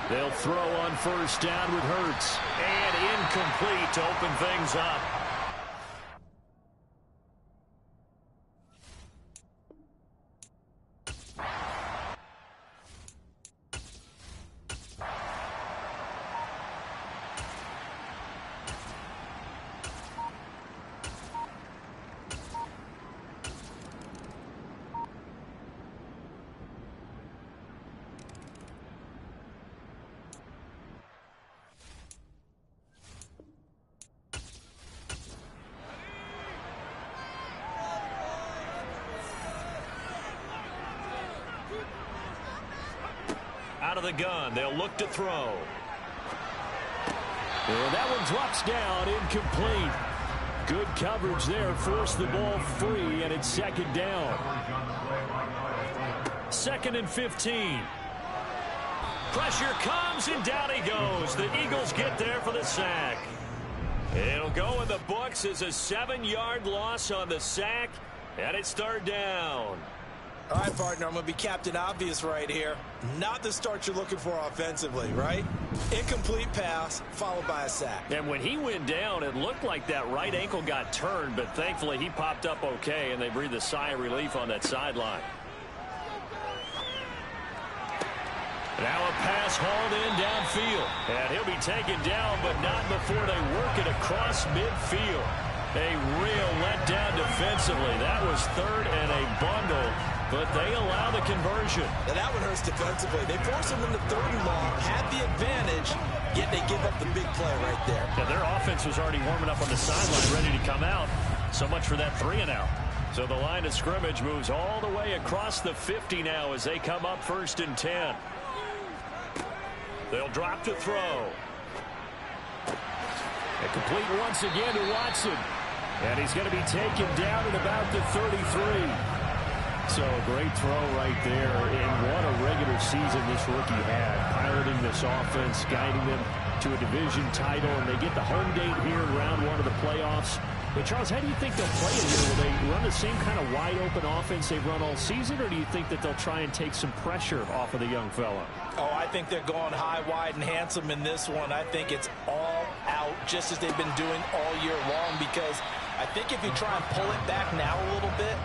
They'll throw on first down with Hurts. And incomplete to open things up. Out of the gun, they'll look to throw. And that one drops down, incomplete. Good coverage there, forced the ball free, and it's second down. 2nd and 15. Pressure comes, and down he goes. The Eagles get there for the sack. It'll go in the books as a 7-yard loss on the sack, and it's 3rd down. All right, partner, I'm going to be Captain Obvious right here. Not the start you're looking for offensively, right? Incomplete pass, followed by a sack. And when he went down, it looked like that right ankle got turned, but thankfully he popped up okay, and they breathed a sigh of relief on that sideline. Now a pass hauled in downfield. And he'll be taken down, but not before they work it across midfield. A real letdown defensively. That was 3rd and a bundle, but they allow the conversion. Now that one hurts defensively. They force him into 3rd and long, had the advantage, yet they give up the big play right there. Yeah, their offense was already warming up on the sideline, ready to come out. So much for that 3-and-out. So the line of scrimmage moves all the way across the 50 now as they come up 1st and 10. They'll drop to throw. And complete once again to Watson. And he's going to be taken down at about the 33. So a great throw right there. And what a regular season this rookie had. Piloting this offense, guiding them to a division title. And they get the home date here in round 1 of the playoffs. But, Charles, how do you think they'll play it here? Will they run the same kind of wide-open offense they've run all season, or do you think that they'll try and take some pressure off of the young fella? Oh, I think they're going high, wide, and handsome in this one. I think it's all out, just as they've been doing all year long, because I think if you try and pull it back now a little bit,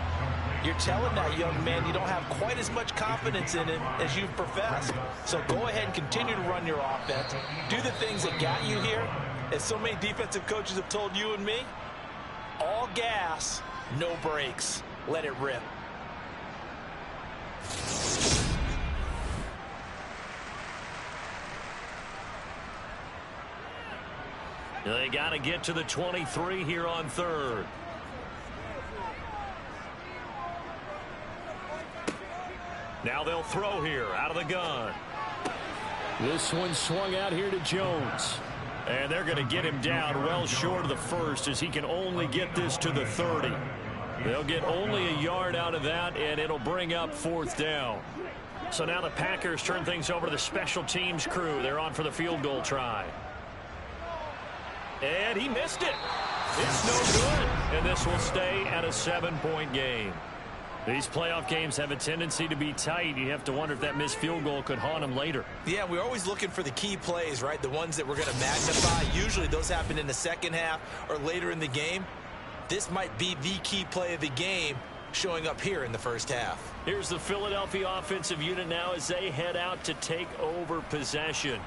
you're telling that young man you don't have quite as much confidence in him as you've professed. So go ahead and continue to run your offense. Do the things that got you here. As so many defensive coaches have told you and me, all gas, no brakes. Let it rip. They got to get to the 23 here on 3rd. Now they'll throw here out of the gun. This one swung out here to Jones. And they're going to get him down well short of the 1st as he can only get this to the 30. They'll get only a yard out of that, and it'll bring up 4th down. So now the Packers turn things over to the special teams crew. They're on for the field goal try. And he missed it. It's no good. And this will stay at a 7-point game. These playoff games have a tendency to be tight. You have to wonder if that missed field goal could haunt them later. Yeah, we're always looking for the key plays, right? The ones that we're going to magnify. Usually those happen in the second half or later in the game. This might be the key play of the game showing up here in the first half. Here's the Philadelphia offensive unit now as they head out to take over possession.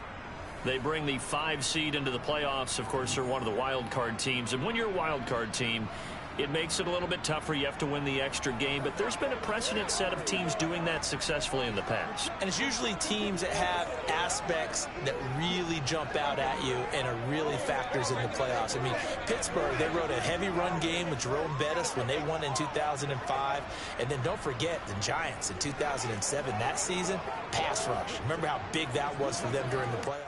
They bring the 5 seed into the playoffs. Of course, they're one of the wild card teams. And when you're a wild card team, it makes it a little bit tougher. You have to win the extra game, but there's been a precedent set of teams doing that successfully in the past. And it's usually teams that have aspects that really jump out at you and are really factors in the playoffs. I mean, Pittsburgh, they rode a heavy run game with Jerome Bettis when they won in 2005. And then don't forget the Giants in 2007, that season, pass rush. Remember how big that was for them during the playoffs?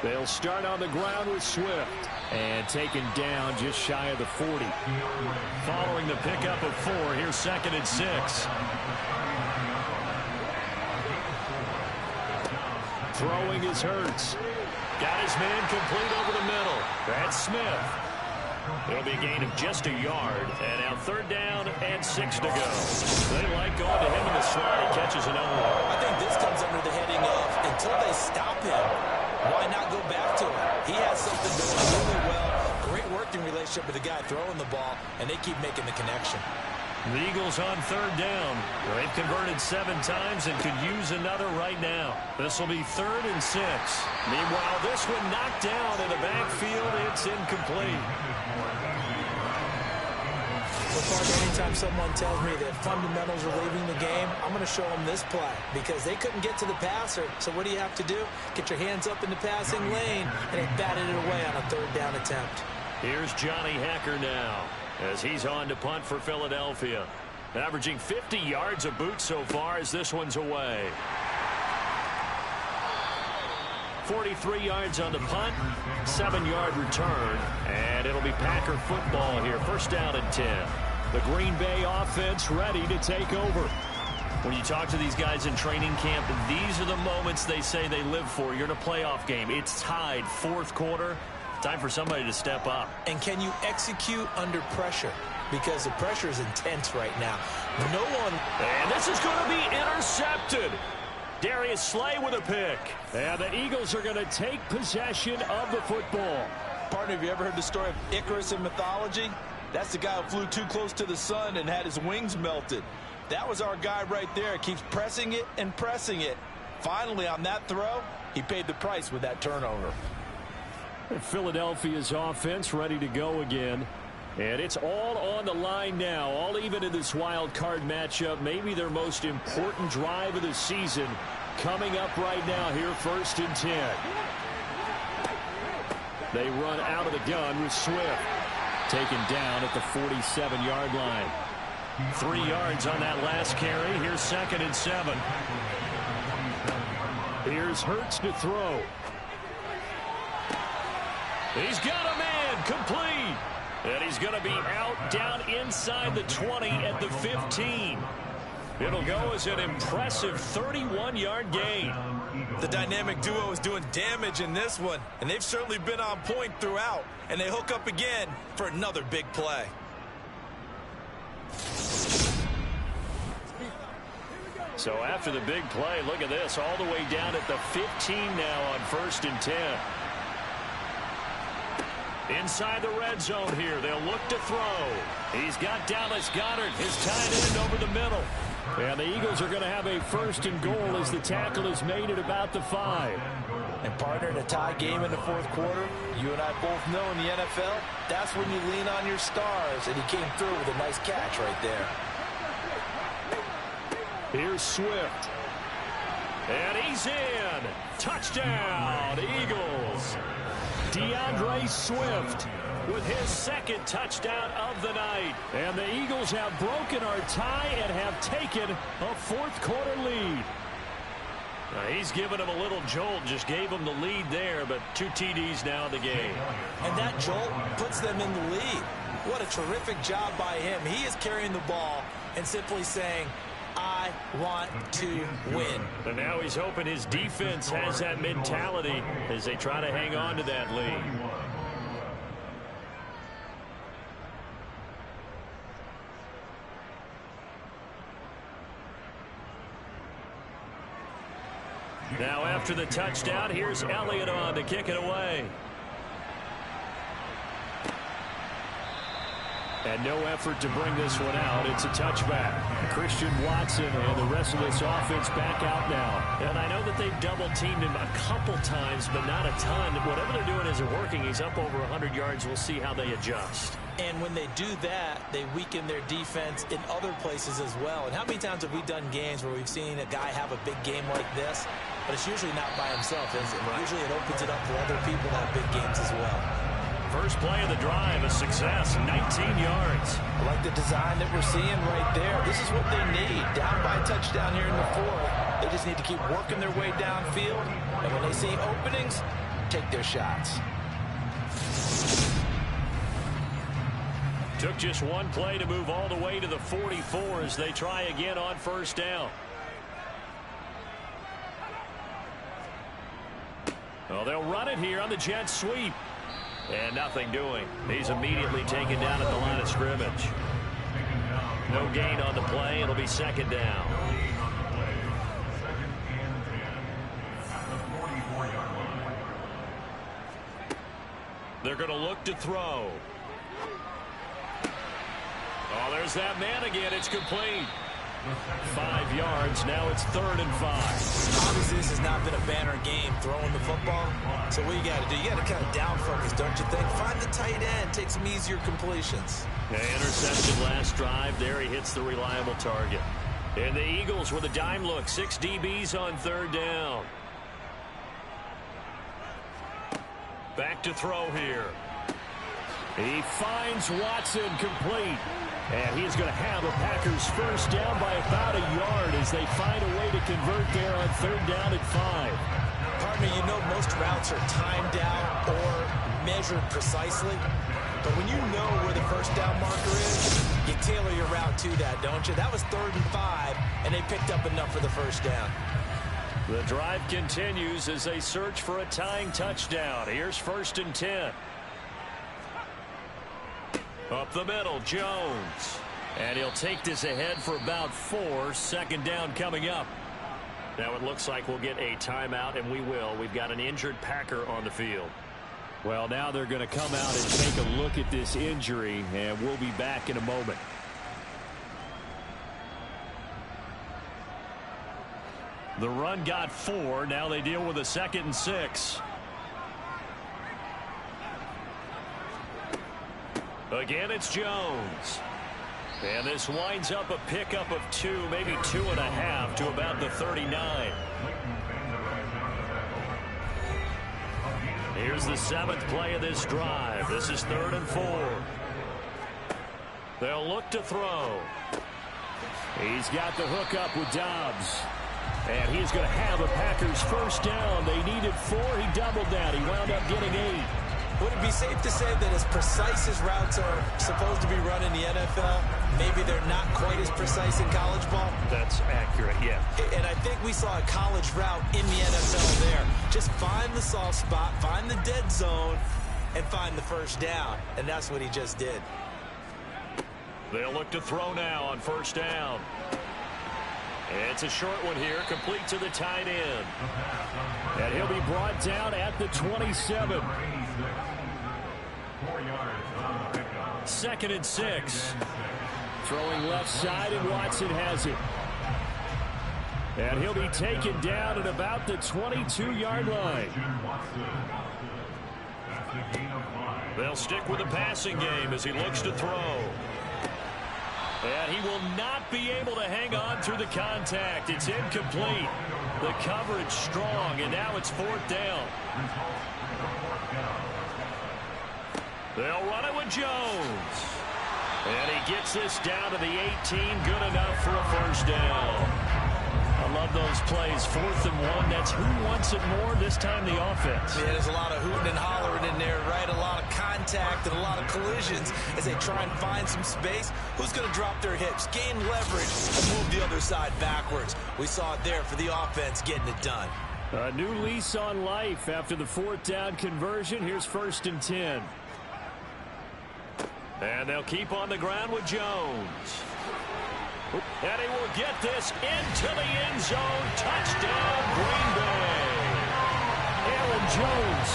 They'll start on the ground with Swift. And taken down just shy of the 40. Following the pickup of 4, here's 2nd and 6. Throwing is Hurts. Got his man complete over the middle. That's Smith. It'll be a gain of just a yard. And now 3rd down and 6 to go. They like going to him in the slot. He catches another one. I think this comes under the heading of until they stop him, why not go back to him? He has something going really well. Great working relationship with the guy throwing the ball, and they keep making the connection. The Eagles on 3rd down. They've converted 7 times and could use another right now. This will be 3rd and 6. Meanwhile, this one knocked down in the backfield. It's incomplete. Anytime someone tells me that fundamentals are leaving the game, I'm going to show them this play because they couldn't get to the passer. So what do you have to do? Get your hands up in the passing lane, and they batted it away on a 3rd down attempt. Here's Johnny Hacker now as he's on to punt for Philadelphia. Averaging 50 yards a boot so far as this one's away. 43 yards on the punt, 7-yard return, and it'll be Packer football here. 1st down and 10. The Green Bay offense ready to take over. When you talk to these guys in training camp, these are the moments they say they live for. You're in a playoff game. It's tied, 4th quarter. Time for somebody to step up. And can you execute under pressure? Because the pressure is intense right now. No one. And this is going to be intercepted. Darius Slay with a pick. And the Eagles are going to take possession of the football. Partner, have you ever heard the story of Icarus in mythology? That's the guy who flew too close to the sun and had his wings melted. That was our guy right there. Keeps pressing it and pressing it. Finally, on that throw, he paid the price with that turnover. Philadelphia's offense ready to go again. And it's all on the line now, all even in this wild card matchup. Maybe their most important drive of the season coming up right now here, 1st and 10. They run out of the gun with Swift. Taken down at the 47-yard line. 3 yards on that last carry. Here's 2nd and 7. Here's Hurts to throw. He's got a man complete. And he's going to be out down inside the 20 at the 15. It'll go as an impressive 31-yard gain. The dynamic duo is doing damage in this one, and they've certainly been on point throughout. And they hook up again for another big play. So after the big play, look at this, all the way down at the 15 now on 1st and 10. Inside the red zone here. They'll look to throw. He's got Dallas Goedert, his tight end, over the middle. And the Eagles are going to have a 1st and goal as the tackle is made at about the 5. And partner, in a tie game in the 4th quarter, you and I both know in the NFL, that's when you lean on your stars. And he came through with a nice catch right there. Here's Swift. And he's in. Touchdown, Eagles. DeAndre Swift with his 2nd touchdown of the night. And the Eagles have broken our tie and have taken a 4th quarter lead. He's given him a little jolt, just gave him the lead there, but 2 TDs now in the game. And that jolt puts them in the lead. What a terrific job by him. He is carrying the ball and simply saying, I want to win. And now he's hoping his defense has that mentality as they try to hang on to that lead. Now after the touchdown, here's Elliott on to kick it away. And no effort to bring this one out. It's a touchback. Christian Watson and the rest of this offense back out now. And I know that they've double-teamed him a couple times, but not a ton. Whatever they're doing isn't working. He's up over 100 yards. We'll see how they adjust. And when they do that, they weaken their defense in other places as well. And how many times have we done games where we've seen a guy have a big game like this, but it's usually not by himself, is it? Right. Usually it opens it up for other people to have big games as well. First play of the drive, a success, 19 yards. I like the design that we're seeing right there. This is what they need. Down by a touchdown here in the 4th. They just need to keep working their way downfield. And when they see openings, take their shots. Took just one play to move all the way to the 44 as they try again on first down. Well, they'll run it here on the jet sweep. And nothing doing. He's immediately taken down at the line of scrimmage. No gain on the play. It'll be second down. They're going to look to throw. Oh, there's that man again. It's complete. 5 yards. Now it's 3rd and 5. Obviously, this has not been a banner game throwing the football. So what you got to do, you got to kind of down focus, don't you think? Find the tight end. Take some easier completions. Interception last drive. There he hits the reliable target. And the Eagles with a dime look. 6 DBs on 3rd down. Back to throw here. He finds Watson complete. And he's going to have a Packers first down by about a yard as they find a way to convert there on 3rd down at 5. Partner, you know most routes are timed out or measured precisely. But when you know where the first down marker is, you tailor your route to that, don't you? That was 3rd and 5, and they picked up enough for the first down. The drive continues as they search for a tying touchdown. Here's 1st and 10. Up the middle, Jones. And he'll take this ahead for about 4. 2nd down coming up. Now it looks like we'll get a timeout, and we will. We've got an injured Packer on the field. Well, now they're going to come out and take a look at this injury, and we'll be back in a moment. The run got 4. Now they deal with a 2nd and 6. Again, it's Jones. And this winds up a pickup of 2, maybe 2.5 to about the 39. Here's the 7th play of this drive. This is 3rd and 4. They'll look to throw. He's got the hook up with Dobbs. And he's going to have a Packers first down. They needed 4. He doubled that. He wound up getting 8. Would it be safe to say that as precise as routes are supposed to be run in the NFL, maybe they're not quite as precise in college ball? That's accurate, yeah. And I think we saw a college route in the NFL there. Just find the soft spot, find the dead zone, and find the first down. And that's what he just did. They'll look to throw now on first down. It's a short one here, complete to the tight end. And he'll be brought down at the 27. 2nd and 6. Throwing left side, and Watson has it. And he'll be taken down at about the 22-yard line. They'll stick with the passing game as he looks to throw. And he will not be able to hang on through the contact. It's incomplete. The coverage strong, and now it's 4th down. They'll run it with Jones. And he gets this down to the 18. Good enough for a first down. I love those plays. 4th and 1. That's who wants it more, this time the offense. Yeah, there's a lot of hooting and hollering in there, right? A lot of contact and a lot of collisions as they try and find some space. Who's going to drop their hips, gain leverage, and move the other side backwards? We saw it there for the offense getting it done. A new lease on life after the 4th down conversion. Here's 1st and 10. And they'll keep on the ground with Jones. And he will get this into the end zone. Touchdown, Green Bay. Aaron Jones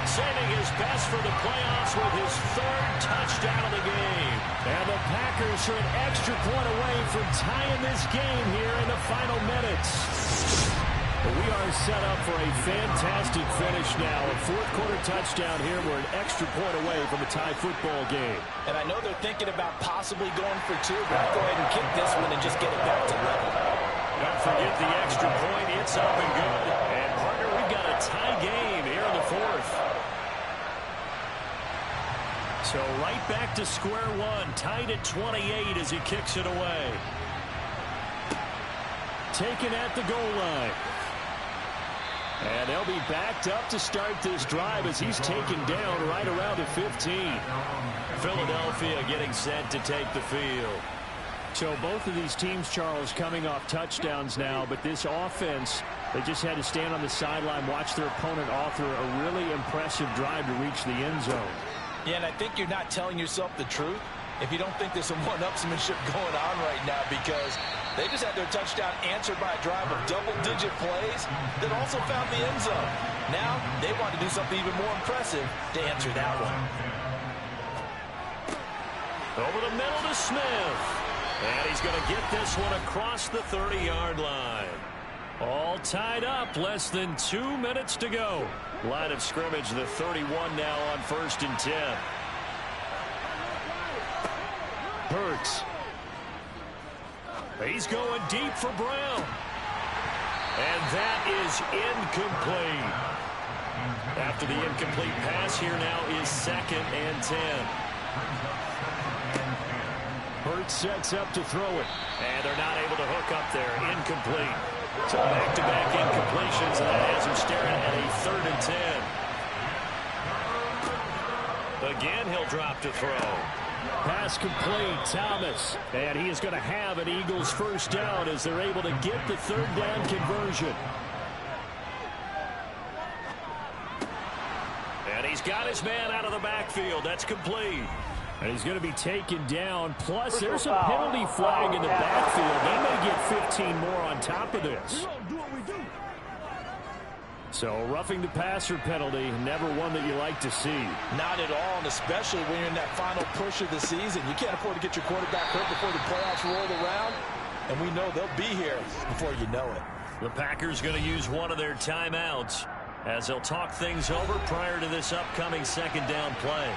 saving his best for the playoffs with his 3rd touchdown of the game. And the Packers are an extra point away from tying this game here in the final minutes. We are set up for a fantastic finish now. A 4th quarter touchdown here. We're an extra point away from a tie football game. And I know they're thinking about possibly going for 2, but I'll go ahead and kick this one and just get it back to level. Don't forget the extra point. It's up and good. And, partner, we've got a tie game here in the 4th. So right back to square one. Tied at 28 as he kicks it away. Taken at the goal line. And they'll be backed up to start this drive as he's taken down right around the 15. Philadelphia getting set to take the field. So both of these teams, Charles, coming off touchdowns now, but this offense, they just had to stand on the sideline, watch their opponent author a really impressive drive to reach the end zone. Yeah, and I think you're not telling yourself the truth if you don't think there's some one-upsmanship going on right now, because they just had their touchdown answered by a drive of double-digit plays that also found the end zone. Now they want to do something even more impressive to answer that one. Over the middle to Smith. And he's going to get this one across the 30-yard line. All tied up, less than 2 minutes to go. Line of scrimmage, the 31 now on 1st and 10. Hurts. He's going deep for Brown. And that is incomplete. After the incomplete pass, here now is 2nd and 10. Hurts sets up to throw it. And they're not able to hook up there. Incomplete. So back-to-back incompletions, and that has him staring at a 3rd and 10. Again, he'll drop to throw. Pass complete, Thomas. And he is going to have an Eagles first down as they're able to get the 3rd down conversion. And he's got his man out of the backfield. That's complete. And he's going to be taken down. Plus, there's a penalty flag in the backfield. They may get 15 more on top of this. So, roughing the passer penalty, never one that you like to see. Not at all, and especially when you're in that final push of the season. You can't afford to get your quarterback hurt before the playoffs roll around. And we know they'll be here before you know it. The Packers going to use one of their timeouts as they'll talk things over prior to this upcoming 2nd down play.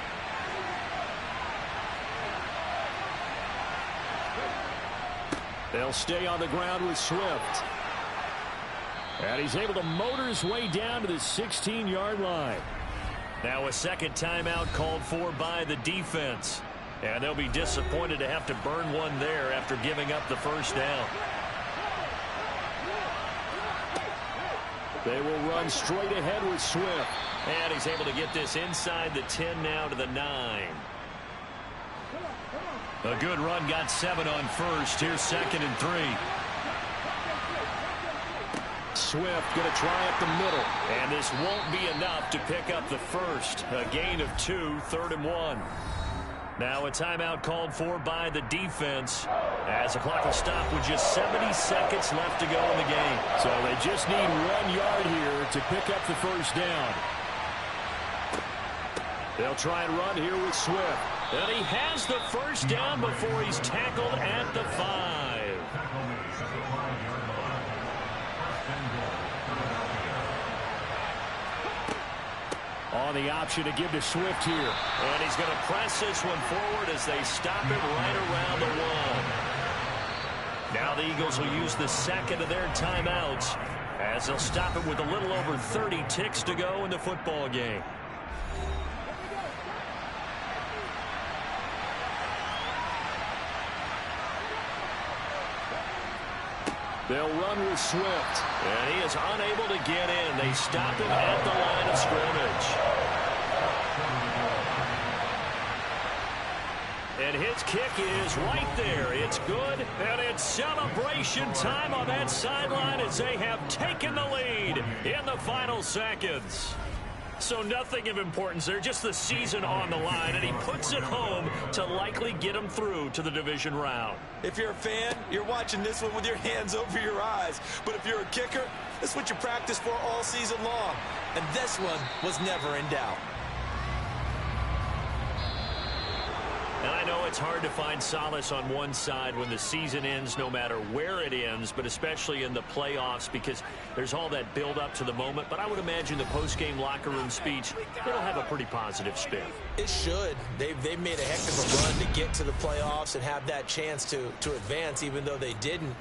They'll stay on the ground with Swift. And he's able to motor his way down to the 16-yard line. Now a 2nd timeout called for by the defense. And they'll be disappointed to have to burn one there after giving up the 1st down. They will run straight ahead with Swift. And he's able to get this inside the 10 now to the 9. A good run, got 7 on 1st. Here's 2nd and 3. Swift going to try up the middle. And this won't be enough to pick up the 1st. A gain of 2, 3rd and 1. Now a timeout called for by the defense as the clock will stop with just 70 seconds left to go in the game. So they just need 1 yard here to pick up the 1st down. They'll try and run here with Swift. And he has the 1st down before he's tackled at the 5. On the option to give to Swift here. And he's going to press this one forward as they stop him right around the 1. Now the Eagles will use the 2nd of their timeouts as they'll stop it with a little over 30 ticks to go in the football game. They'll run with Swift. And he is unable to get in. They stop him at the line of scrimmage. And his kick is right there. It's good, and it's celebration time on that sideline as they have taken the lead in the final seconds. So nothing of importance there, just the season on the line, and he puts it home to likely get him through to the division round. If you're a fan, you're watching this one with your hands over your eyes. But if you're a kicker, this is what you practice for all season long. And this one was never in doubt. And I know it's hard to find solace on one side when the season ends, no matter where it ends, but especially in the playoffs because there's all that build-up to the moment. But I would imagine the post-game locker room speech, it'll have a pretty positive spin. It should. They've made a heck of a run to get to the playoffs and have that chance to advance, even though they didn't.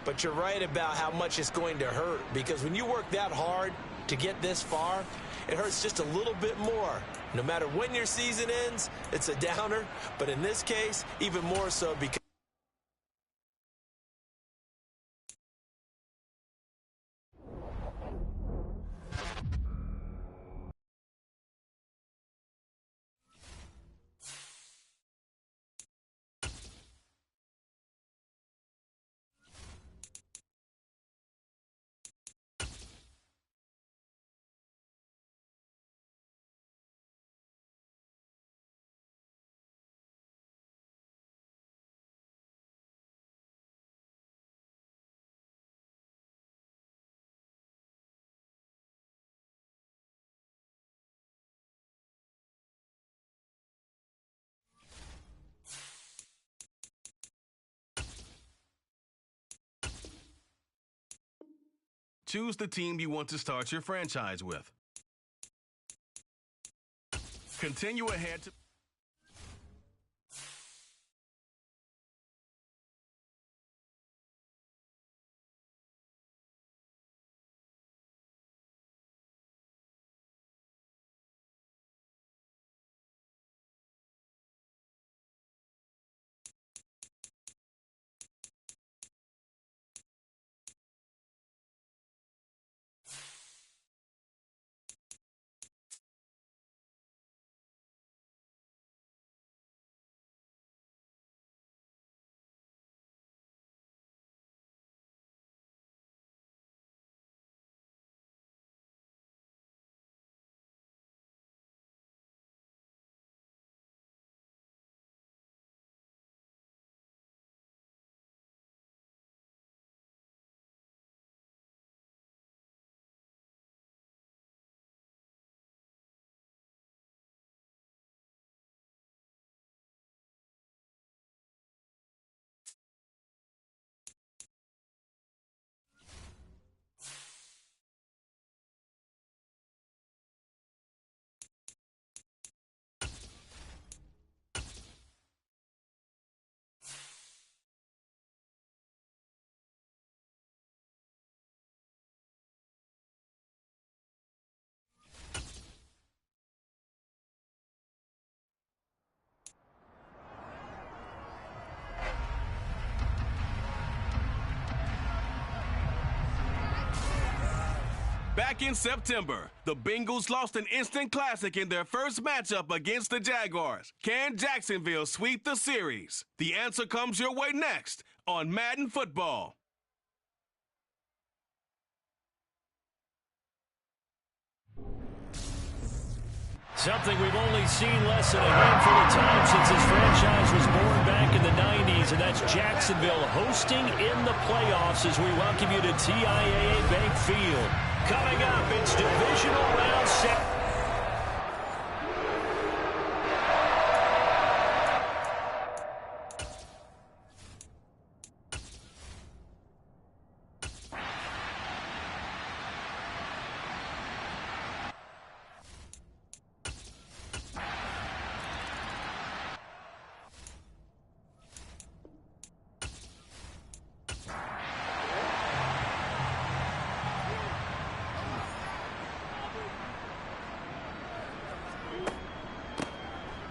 But you're right about how much it's going to hurt because when you work that hard to get this far, it hurts just a little bit more. No matter when your season ends, it's a downer. But in this case, even more so because choose the team you want to start your franchise with. Continue ahead to... Back in September, the Bengals lost an instant classic in their first matchup against the Jaguars. Can Jacksonville sweep the series? The answer comes your way next on Madden Football. Something we've only seen less than a handful of times since this franchise was born back in the 90s, and that's Jacksonville hosting in the playoffs as we welcome you to TIAA Bank Field. Coming up, it's divisional round 7.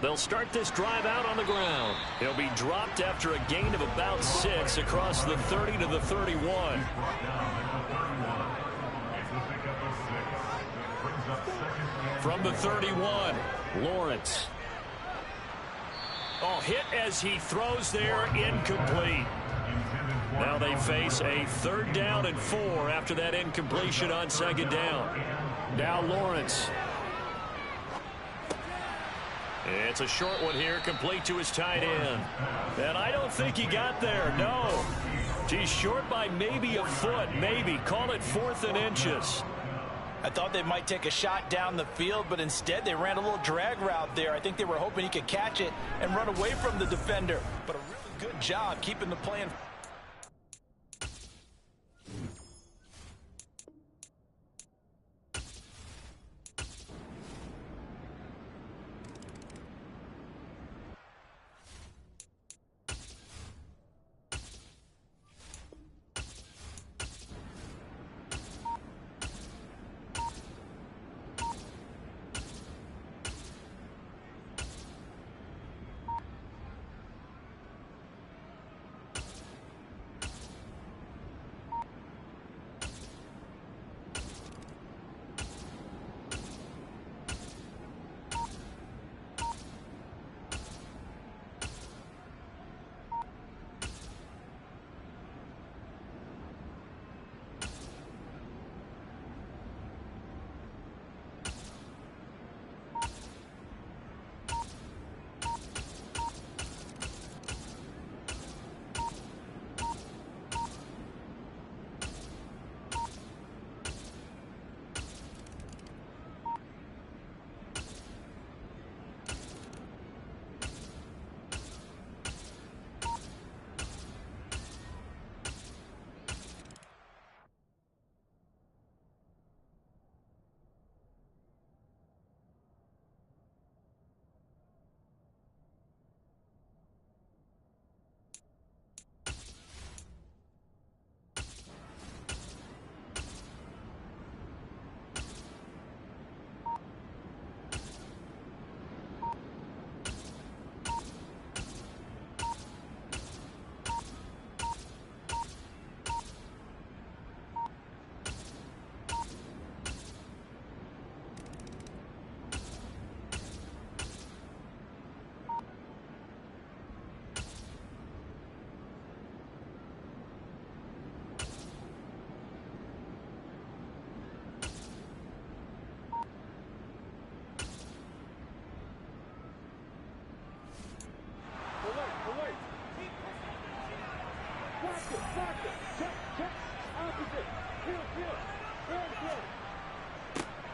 They'll start this drive out on the ground. He'll be dropped after a gain of about 6 across the 30 to the 31. From the 31, Lawrence. Oh, hit as he throws there, incomplete. Now they face a 3rd down and 4 after that incompletion on 2nd down. Now Lawrence. It's a short one here, complete to his tight end. And I don't think he got there, no. He's short by maybe a foot, maybe. Call it 4th and inches. I thought they might take a shot down the field, but instead they ran a little drag route there. I think they were hoping he could catch it and run away from the defender. But a really good job keeping the play in.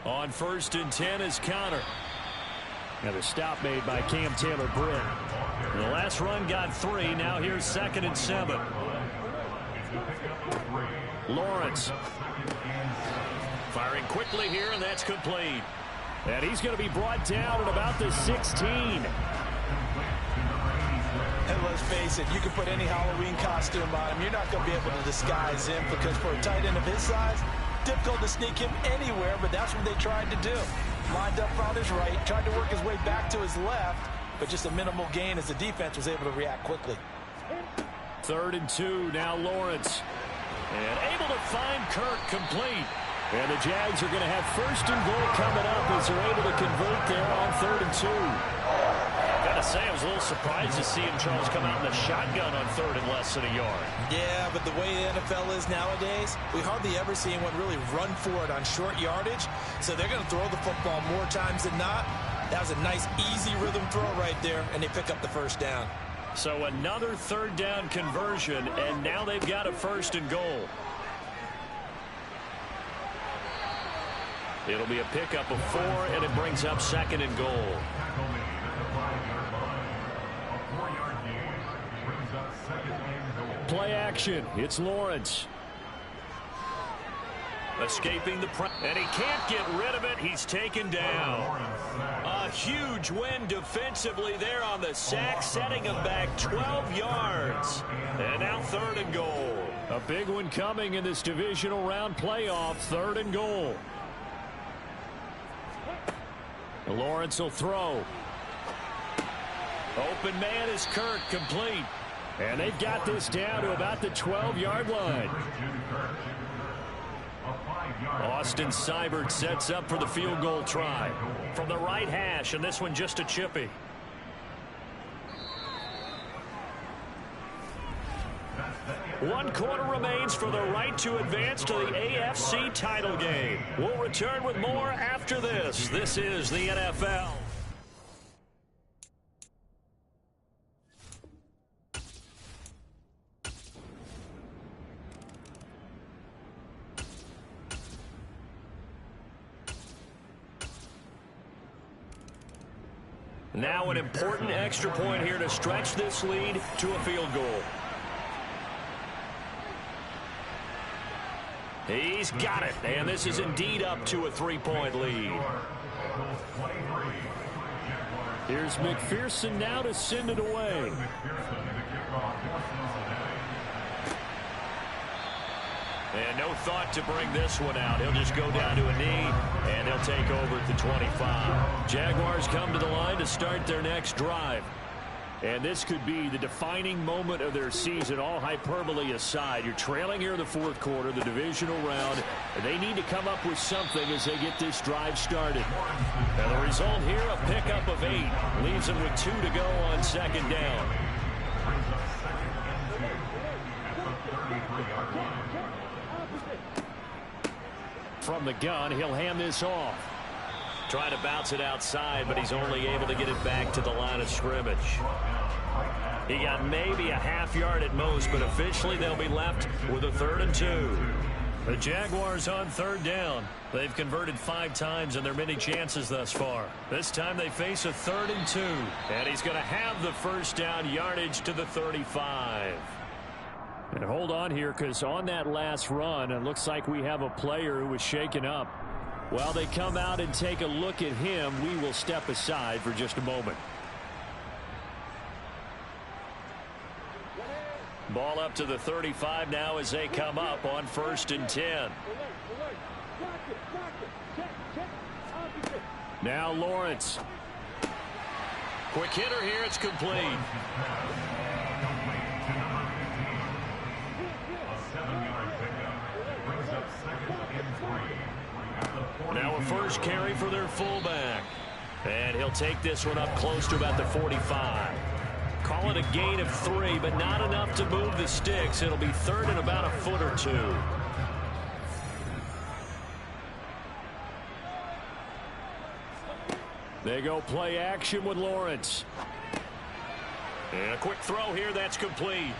On 1st and 10 is Connor. Now the stop made by Cam Taylor-Britt. The last run got 3. Now here's 2nd and 7. Lawrence. Firing quickly here, and that's complete. And he's going to be brought down at about the 16. And let's face it, you can put any Halloween costume on him. You're not going to be able to disguise him because for a tight end of his size, difficult to sneak him anywhere, but that's what they tried to do. Lined up on his right, tried to work his way back to his left, but just a minimal gain as the defense was able to react quickly. 3rd and 2, now Lawrence. And able to find Kirk complete. And the Jags are going to have 1st and goal coming up as they're able to convert there on 3rd and 2. Gotta say, I was a little surprised to see him, Charles, come out in the shotgun on 3rd and less than a yard. Yeah, but the way the NFL is nowadays, we hardly ever see anyone really run for it on short yardage. So they're going to throw the football more times than not. That was a nice, easy rhythm throw right there, and they pick up the 1st down. So another 3rd down conversion, and now they've got a 1st and goal. It'll be a pickup of 4, and it brings up 2nd and goal. Play action. It's Lawrence. Escaping the press, and he can't get rid of it. He's taken down. A huge win defensively there on the sack, setting him back 12 yards. And now 3rd and goal. A big one coming in this divisional round playoff. 3rd and goal. Lawrence will throw. Open man is Kirk, complete. And they've got this down to about the 12-yard line. Austin Seibert sets up for the field goal try. From the right hash, and this one just a chippy. One quarter remains for the right to advance to the AFC title game. We'll return with more after this. This is the NFL. Now an important extra point here to stretch this lead to a field goal. He's got it, and this is indeed up to a 3-point lead. Here's McPherson now to send it away. And no thought to bring this one out. He'll just go down to a knee, and he'll take over at the 25. Jaguars come to the line to start their next drive. And this could be the defining moment of their season, all hyperbole aside. You're trailing here in the 4th quarter, the divisional round, and they need to come up with something as they get this drive started. And the result here, a pickup of 8. Leaves them with 2 to go on 2nd down. From the gun, he'll hand this off. Trying to bounce it outside, but he's only able to get it back to the line of scrimmage. He got maybe a half yard at most, but officially they'll be left with a 3rd and 2. The Jaguars on 3rd down. They've converted 5 times in their many chances thus far. This time they face a 3rd and 2. And he's going to have the 1st down yardage to the 35. And hold on here, because on that last run, it looks like we have a player who was shaken up. While they come out and take a look at him, we will step aside for just a moment. Ball up to the 35 now as they come up on 1st and 10. Now Lawrence. Quick hitter here, it's complete. Now a first carry for their fullback. And he'll take this one up close to about the 45. Call it a gain of 3, but not enough to move the sticks. It'll be 3rd and about a foot or 2. They go play action with Lawrence. And a quick throw here, that's complete.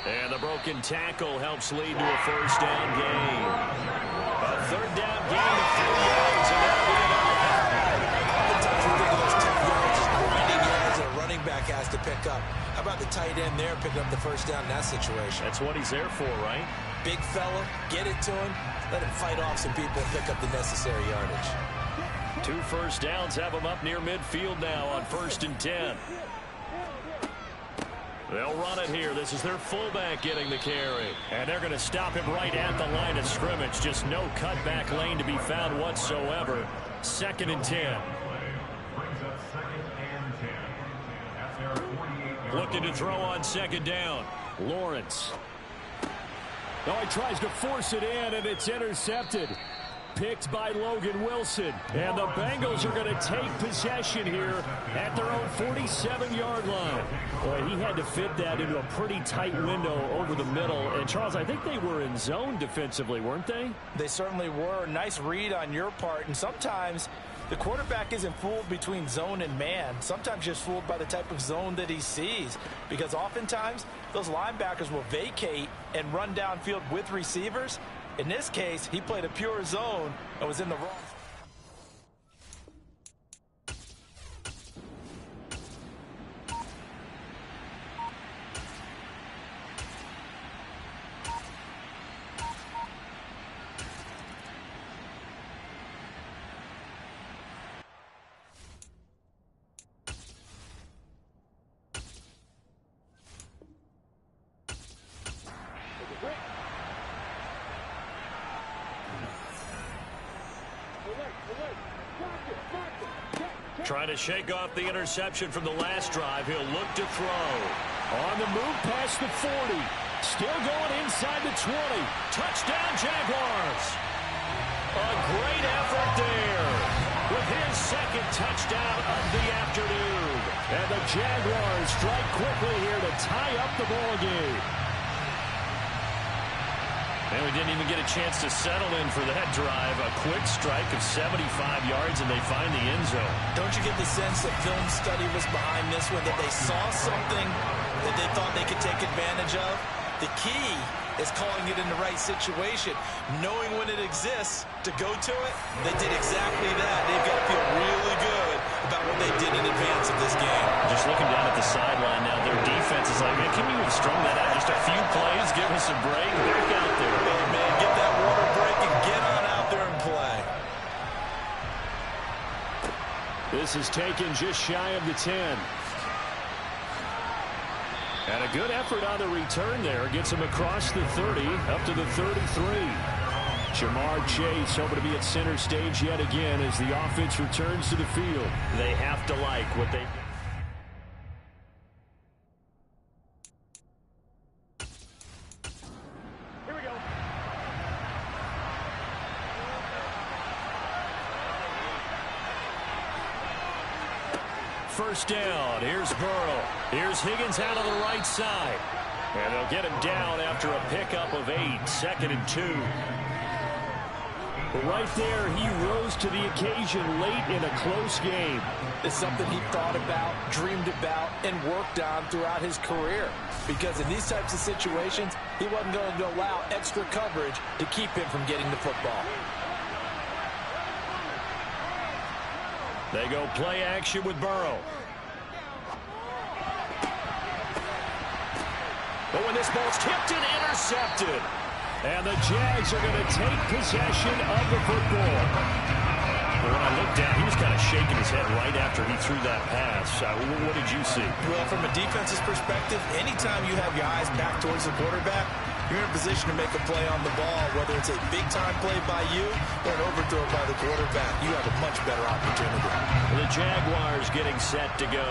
And the broken tackle helps lead to a first down gain. A third down gain of 3 yards, and that'll be enough. Oftentimes we think of those 10 yards as grinding yards that a running back has to pick up. How about the tight end there picking up the first down in that situation? That's what he's there for, right? Big fella, get it to him, let him fight off some people and pick up the necessary yardage. 2 first downs have him up near midfield now on 1st and 10. They'll run it here. This is their fullback getting the carry. And they're going to stop him right at the line of scrimmage. Just no cutback lane to be found whatsoever. 2nd and 10. Looking to throw on 2nd down. Lawrence. Oh, he tries to force it in, and it's intercepted. Picked by Logan Wilson. And the Bengals are going to take possession here at their own 47-yard line. Boy, he had to fit that into a pretty tight window over the middle. And, Charles, I think they were in zone defensively, weren't they? They certainly were. Nice read on your part. And sometimes the quarterback isn't fooled between zone and man. Sometimes just fooled by the type of zone that he sees. Because oftentimes those linebackers will vacate and run downfield with receivers. In this case, he played a pure zone and was in the wrong. Trying to shake off the interception from the last drive. He'll look to throw. On the move past the 40. Still going inside the 20. Touchdown, Jaguars. A great effort there with his 2nd touchdown of the afternoon. And the Jaguars strike quickly here to tie up the ball game. And we didn't even get a chance to settle in for that drive. A quick strike of 75 yards, and they find the end zone. Don't you get the sense that film study was behind this one, that they saw something that they thought they could take advantage of? The key is calling it in the right situation, knowing when it exists to go to it. They did exactly that. They've got to feel really good about what they did in advance of this game. Just looking down at the sideline now, their defense is like, man, can you have strung that out just a few plays? Give us a break. Back out there. Hey, man, get that water break and get on out there and play. This is taken just shy of the 10. And a good effort on the return there. Gets him across the 30, up to the 33. Jamar Chase hoping to be at center stage yet again as the offense returns to the field. They have to like what they... Here we go. First down. Here's Burrow. Here's Higgins out on the right side. And they'll get him down after a pickup of 8. 2nd and 2. Right there, he rose to the occasion late in a close game. It's something he thought about, dreamed about, and worked on throughout his career. Because in these types of situations, he wasn't going to allow extra coverage to keep him from getting the football. They go play action with Burrow. But when this ball's tipped and intercepted. And the Jags are going to take possession of the football. Well, when I looked down, he was kind of shaking his head right after he threw that pass. What did you see? Well, from a defense's perspective, anytime you have your eyes back towards the quarterback, you're in a position to make a play on the ball, whether it's a big-time play by you or an overthrow by the quarterback. You have a much better opportunity. The Jaguars getting set to go.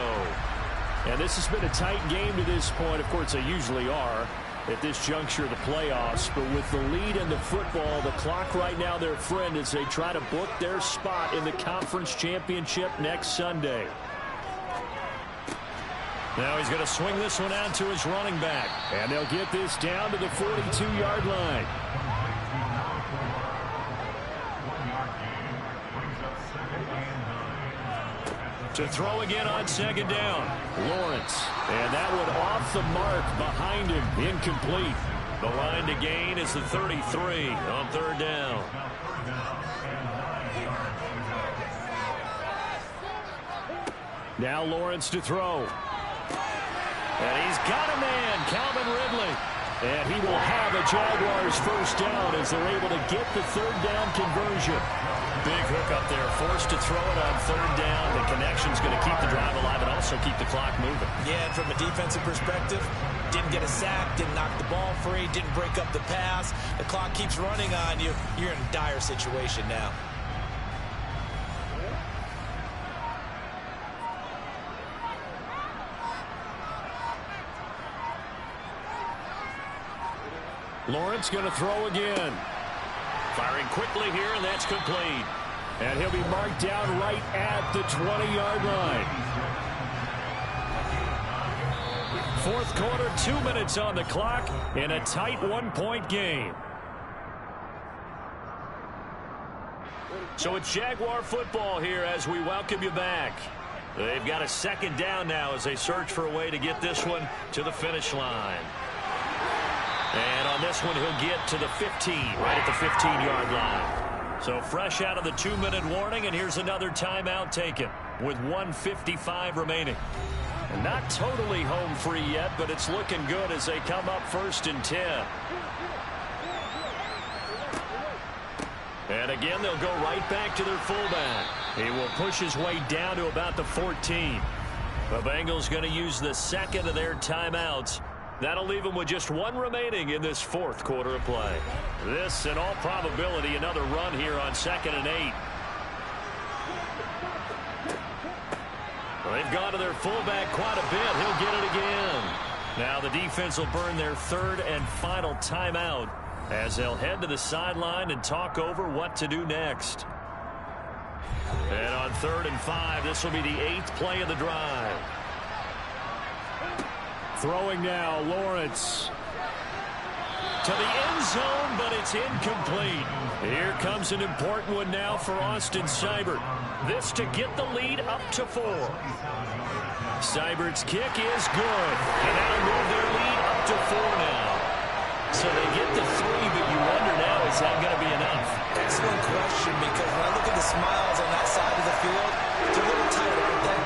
And this has been a tight game to this point. Of course, they usually are at this juncture of the playoffs. But with the lead in the football, the clock right now their friend as they try to book their spot in the conference championship next Sunday. Now he's going to swing this one out to his running back. And they'll get this down to the 42-yard line. To throw again on second down. Lawrence. And that one off the mark behind him. Incomplete. The line to gain is the 33 on third down. Now Lawrence to throw. And he's got a man, Calvin Ridley. And he will have a Jaguars first down as they're able to get the third down conversion. Big hook up there, forced to throw it on third down. The connection's going to keep the drive alive and also keep the clock moving. Yeah, and from a defensive perspective, didn't get a sack, didn't knock the ball free, didn't break up the pass. The clock keeps running on you. You're in a dire situation now. Lawrence going to throw again. Firing quickly here, and that's complete. And he'll be marked down right at the 20-yard line. Fourth quarter, 2 minutes on the clock in a tight one-point game. So it's Jaguar football here as we welcome you back. They've got a second down now as they search for a way to get this one to the finish line. And on this one, he'll get to the 15, right at the 15-yard line. So fresh out of the 2-minute warning, and here's another timeout taken with 1:55 remaining. And not totally home free yet, but it's looking good as they come up 1st and 10. And again, they'll go right back to their fullback. He will push his way down to about the 14. The Bengals going to use the second of their timeouts. That'll leave them with just one remaining in this fourth quarter of play. This, in all probability, another run here on 2nd and 8. Well, they've gone to their fullback quite a bit. He'll get it again. Now the defense will burn their third and final timeout as they'll head to the sideline and talk over what to do next. And on 3rd and 5, this will be the 8th play of the drive. Throwing now, Lawrence. To the end zone, but it's incomplete. Here comes an important one now for Austin Seibert. This to get the lead up to 4. Seibert's kick is good. And that'll move their lead up to 4 now. So they get the 3, but you wonder now, is that going to be enough? Excellent question, because when I look at the smiles on that side of the field, they're a little tight, aren't they?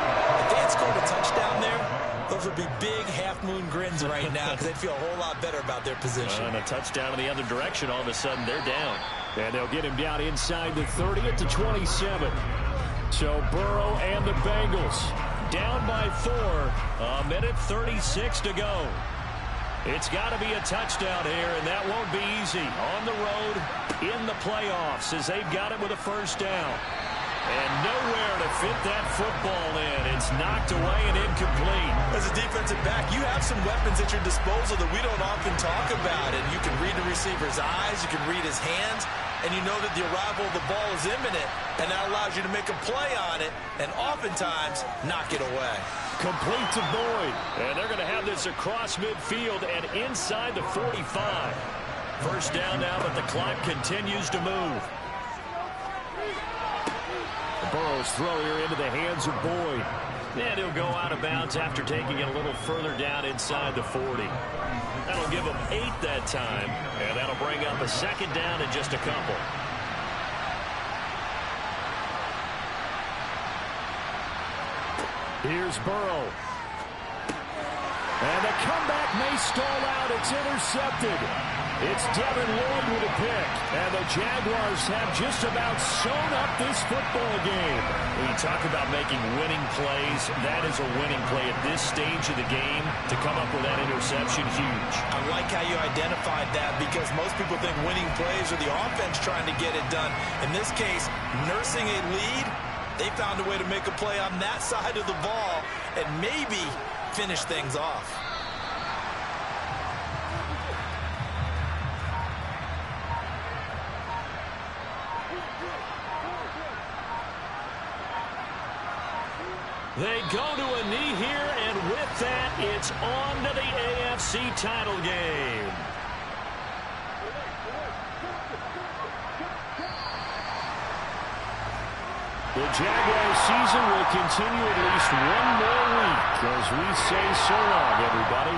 If they had scored a touchdown there, those would be big half-moon grins right now because they'd feel a whole lot better about their position. And a touchdown in the other direction, all of a sudden they're down. And they'll get him down inside the 30 at the 27. So Burrow and the Bengals down by 4. A minute 36 to go. It's got to be a touchdown here, and that won't be easy. On the road in the playoffs as they've got it with a first down. And nowhere to fit that football in. It's knocked away and incomplete. As a defensive back, you have some weapons at your disposal that we don't often talk about. And you can read the receiver's eyes, you can read his hands, and you know that the arrival of the ball is imminent. And that allows you to make a play on it and oftentimes knock it away. Complete to Boyd. And they're going to have this across midfield and inside the 45. First down now, but the clock continues to move. Burrow's throw here into the hands of Boyd. And he'll go out of bounds after taking it a little further down inside the 40. That'll give him 8 that time. And that'll bring up a second down in just a couple. Here's Burrow. And the comeback may stall out. It's intercepted. It's Devin Lloyd with a pick. And the Jaguars have just about sewn up this football game. When you talk about making winning plays, that is a winning play at this stage of the game. To come up with that interception, huge. I like how you identified that because most people think winning plays are the offense trying to get it done. In this case, nursing a lead, they found a way to make a play on that side of the ball and maybe finish things off. They go to a knee here, and with that, it's on to the AFC title game. The Jaguars season will continue at least one more week as we say so long, everybody.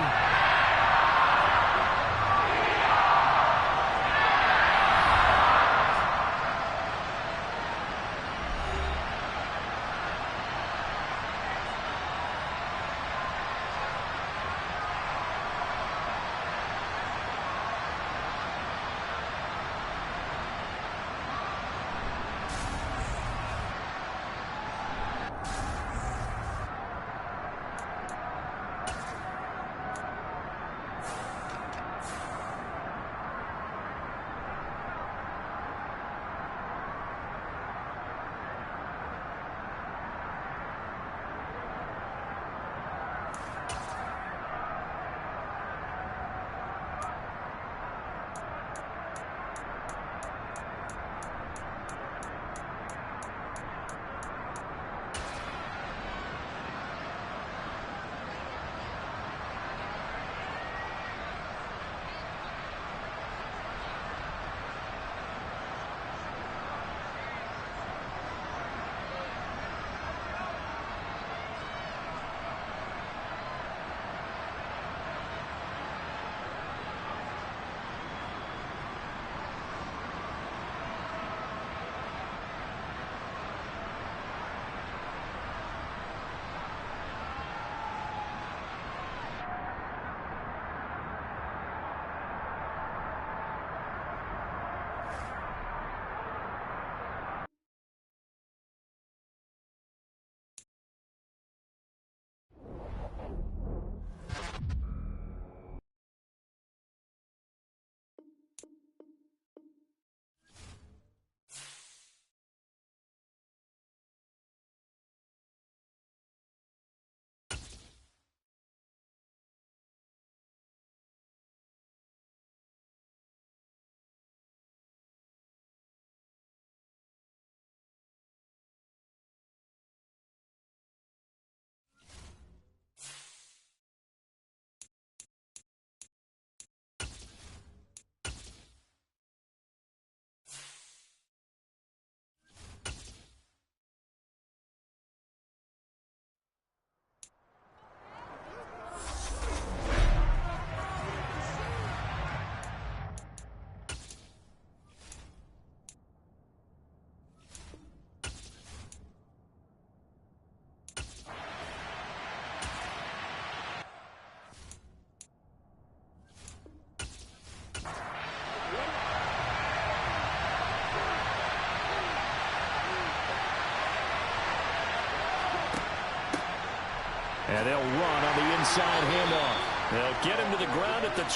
And they'll run on the inside handoff. They'll get him to the ground at the 20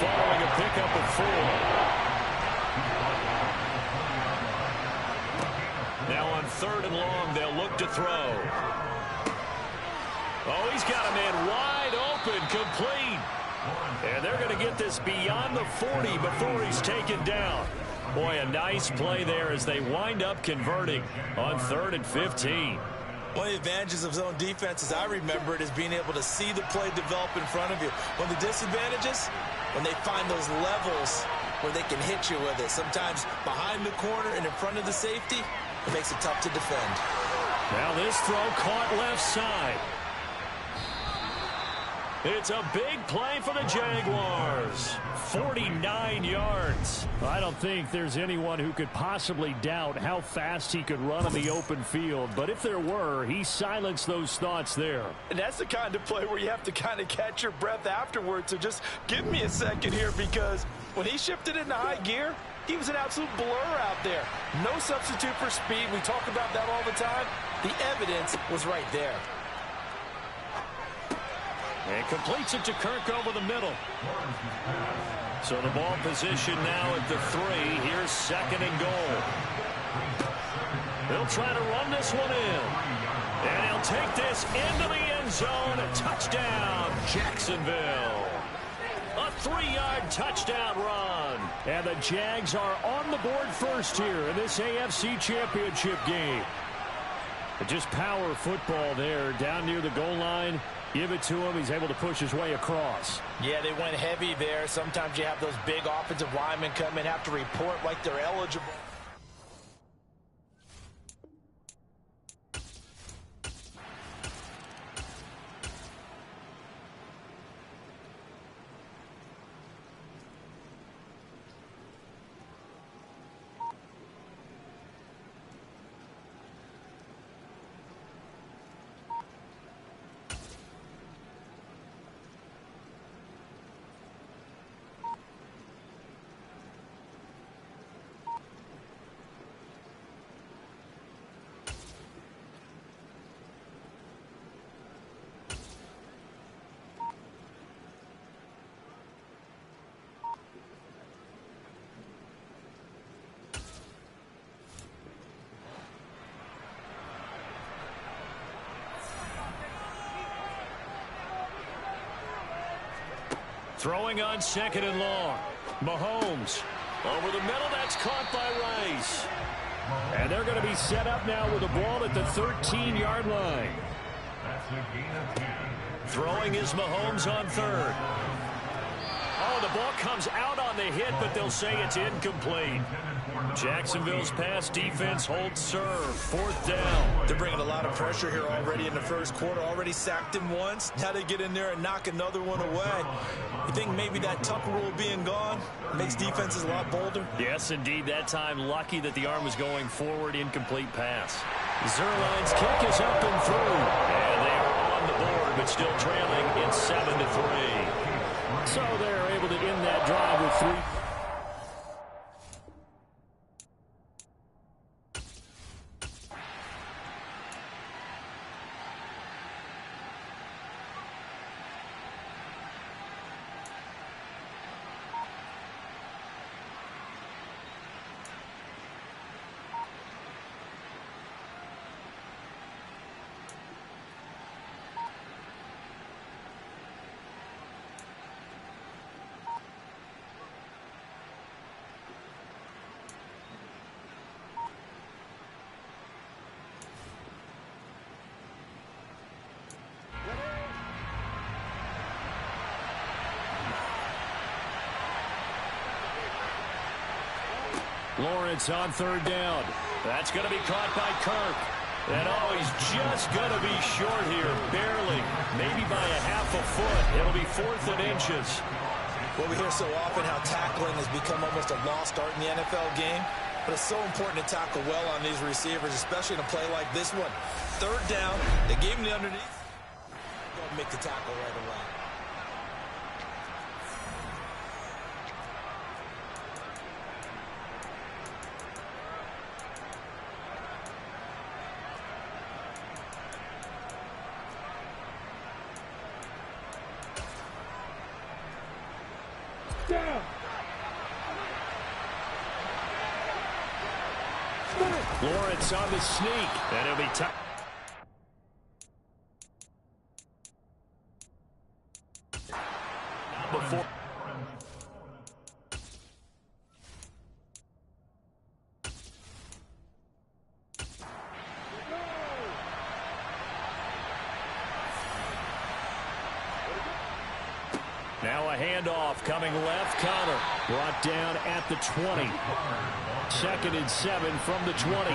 following a pickup of 4. Now on 3rd and long, they'll look to throw. Oh, he's got a man wide open, complete. And they're going to get this beyond the 40 before he's taken down. Boy, a nice play there as they wind up converting on 3rd and 15. One of the advantages of zone defense, as I remember it, is being able to see the play develop in front of you. One of the disadvantages, when they find those levels where they can hit you with it. Sometimes behind the corner and in front of the safety, it makes it tough to defend. Now this throw caught left side. It's a big play for the Jaguars. 49 yards. I don't think there's anyone who could possibly doubt how fast he could run in the open field. But if there were, he silenced those thoughts there. And that's the kind of play where you have to kind of catch your breath afterwards. So just give me a second here, because when he shifted into high gear, he was an absolute blur out there. No substitute for speed. We talk about that all the time. The evidence was right there. And completes it to Kirk over the middle. So the ball position now at the 3. Here's 2nd and goal. They'll try to run this one in. And he'll take this into the end zone. A touchdown, Jacksonville. A 3-yard touchdown run. And the Jags are on the board first here in this AFC Championship game. Just power football there down near the goal line. Give it to him. He's able to push his way across. Yeah, they went heavy there. Sometimes you have those big offensive linemen come in, have to report like they're eligible. Throwing on 2nd and long. Mahomes over the middle. That's caught by Rice. And they're going to be set up now with the ball at the 13-yard line. Throwing is Mahomes on 3rd. Oh, the ball comes out on the hit, but they'll say it's incomplete. Jacksonville's pass defense holds serve. 4th down. They're bringing a lot of pressure here already in the first quarter. Already sacked him once. Now they get in there and knock another one away. You think maybe that Tucker rule being gone makes defenses a lot bolder? Yes, indeed. That time, lucky that the arm was going forward. Incomplete pass. Zerline's kick is up and through. And they are on the board, but still trailing. It's 7-3. So they're able to end that drive with 3. Lawrence on 3rd down. That's going to be caught by Kirk. And oh, he's just going to be short here. Barely. Maybe by a half a foot. It'll be 4th and inches. Well, we hear so often how tackling has become almost a lost art in the NFL game. But it's so important to tackle well on these receivers, especially in a play like this one. 3rd down. They gave him the underneath. Go make the tackle right away. Lawrence on the sneak. And it'll be time. Before. Now a handoff coming left. Connor brought down at the 20. 2nd and 7 from the 20.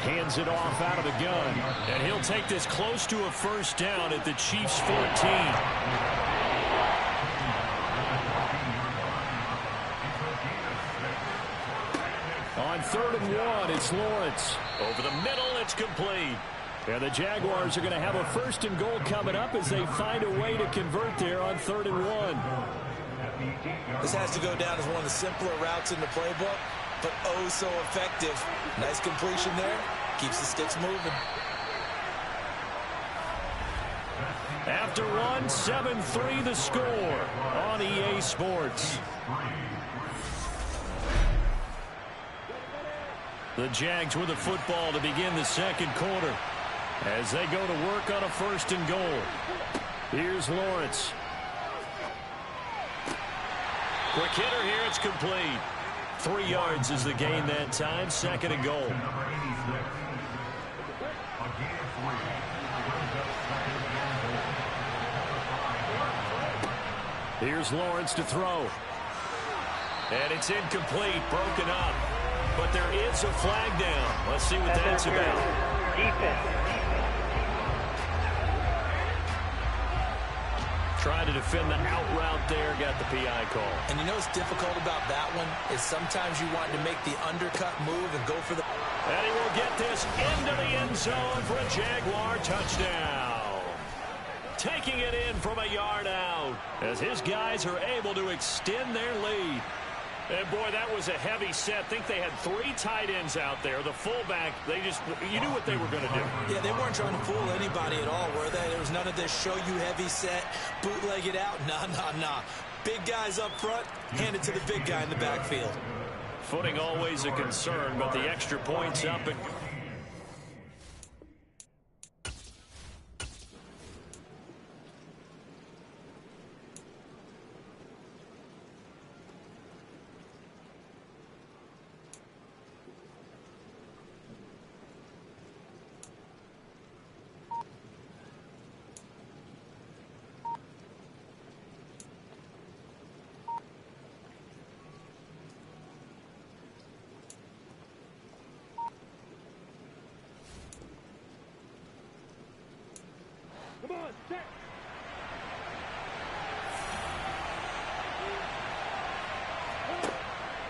Hands it off out of the gun. And he'll take this close to a 1st down at the Chiefs' 14. On 3rd and 1, it's Lawrence. Over the middle, it's complete. And the Jaguars are going to have a 1st and goal coming up as they find a way to convert there on 3rd and 1. This has to go down as one of the simpler routes in the playbook, but oh so effective. Nice completion there. Keeps the sticks moving. After one, 7-3 the score on EA Sports. The Jags with the football to begin the 2nd quarter as they go to work on a 1st and goal. Here's Lawrence. Quick hitter here. It's complete. 3 yards is the gain that time. 2nd and goal. Here's Lawrence to throw. And it's incomplete. Broken up. But there is a flag down. Let's see what that's about. Defense. Trying to defend the out route there, got the PI call. And you know what's difficult about that one is sometimes you want to make the undercut move and go for the... And he will get this into the end zone for a Jaguar touchdown. Taking it in from a yard out as his guys are able to extend their lead. And boy, that was a heavy set. I think they had 3 tight ends out there. The fullback, you knew what they were going to do. Yeah, they weren't trying to fool anybody at all, were they? There was none of this show you heavy set, bootleg it out. Nah. Big guys up front, hand it to the big guy in the backfield. Footing always a concern, but the extra points up.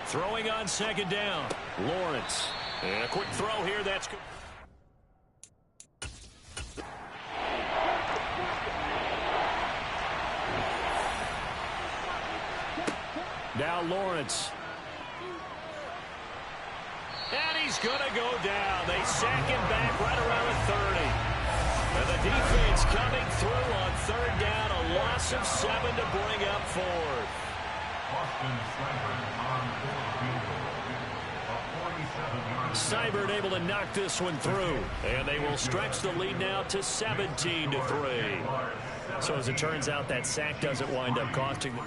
Throwing on second down. Lawrence. And a quick throw here. That's good. Now Lawrence. And he's going to go down. They sack him back right around the 30. And the defense coming through on third down. A loss of 7 to bring up fourth. Seibert able to knock this one through. And they will stretch the lead now to 17-3. So as it turns out, that sack doesn't wind up costing them.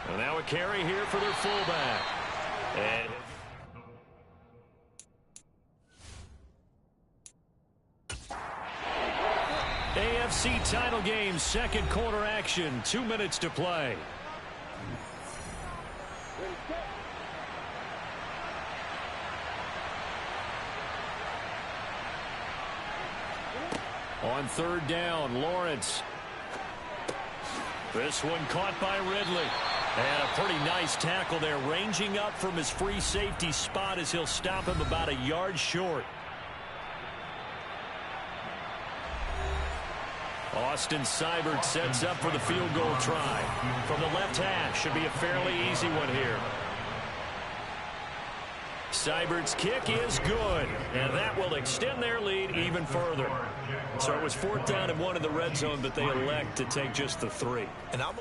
And now a carry here for their fullback. And AFC title game, second quarter action, 2 minutes to play. On third down, Lawrence. This one caught by Ridley. And a pretty nice tackle there, ranging up from his free safety spot as he'll stop him about a yard short. Austin Seibert sets up for the field goal try. From the left hash, should be a fairly easy one here. Seibert's kick is good, and that will extend their lead even further. So it was 4th down and 1 in the red zone, but they elect to take just the 3. And I'm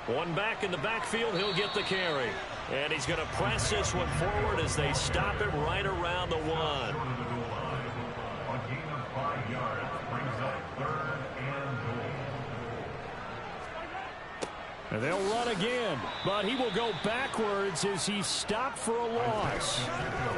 one back in the backfield, he'll get the carry. And he's going to press this one forward as they stop him right around the 1. A gain of 5 yards brings up 3rd and goal. And they'll run again, but he will go backwards as he stopped for a loss.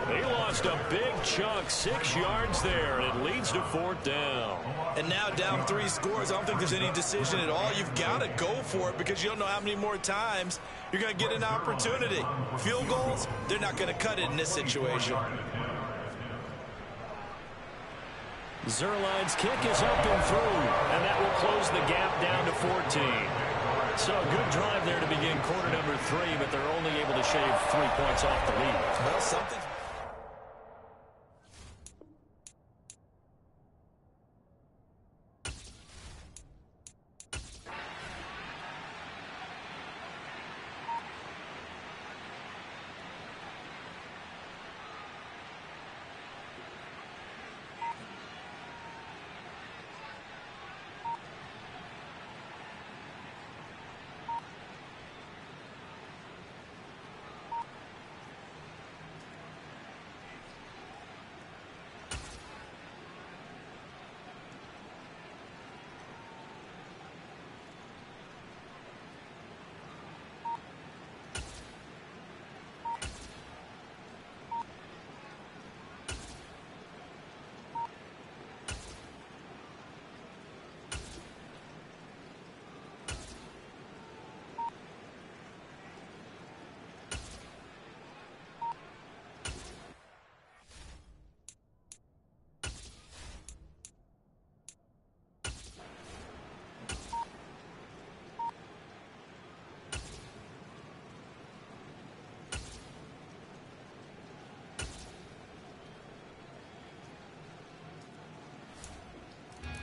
He lost a big chunk, 6 yards there, and it leads to 4th down. And now down 3 scores. I don't think there's any decision at all. You've got to go for it because you don't know how many more times you're going to get an opportunity. Field goals, they're not going to cut it in this situation. Zerline's kick is up and through, and that will close the gap down to 14. So a good drive there to begin quarter number 3, but they're only able to shave 3 points off the lead. Well, something.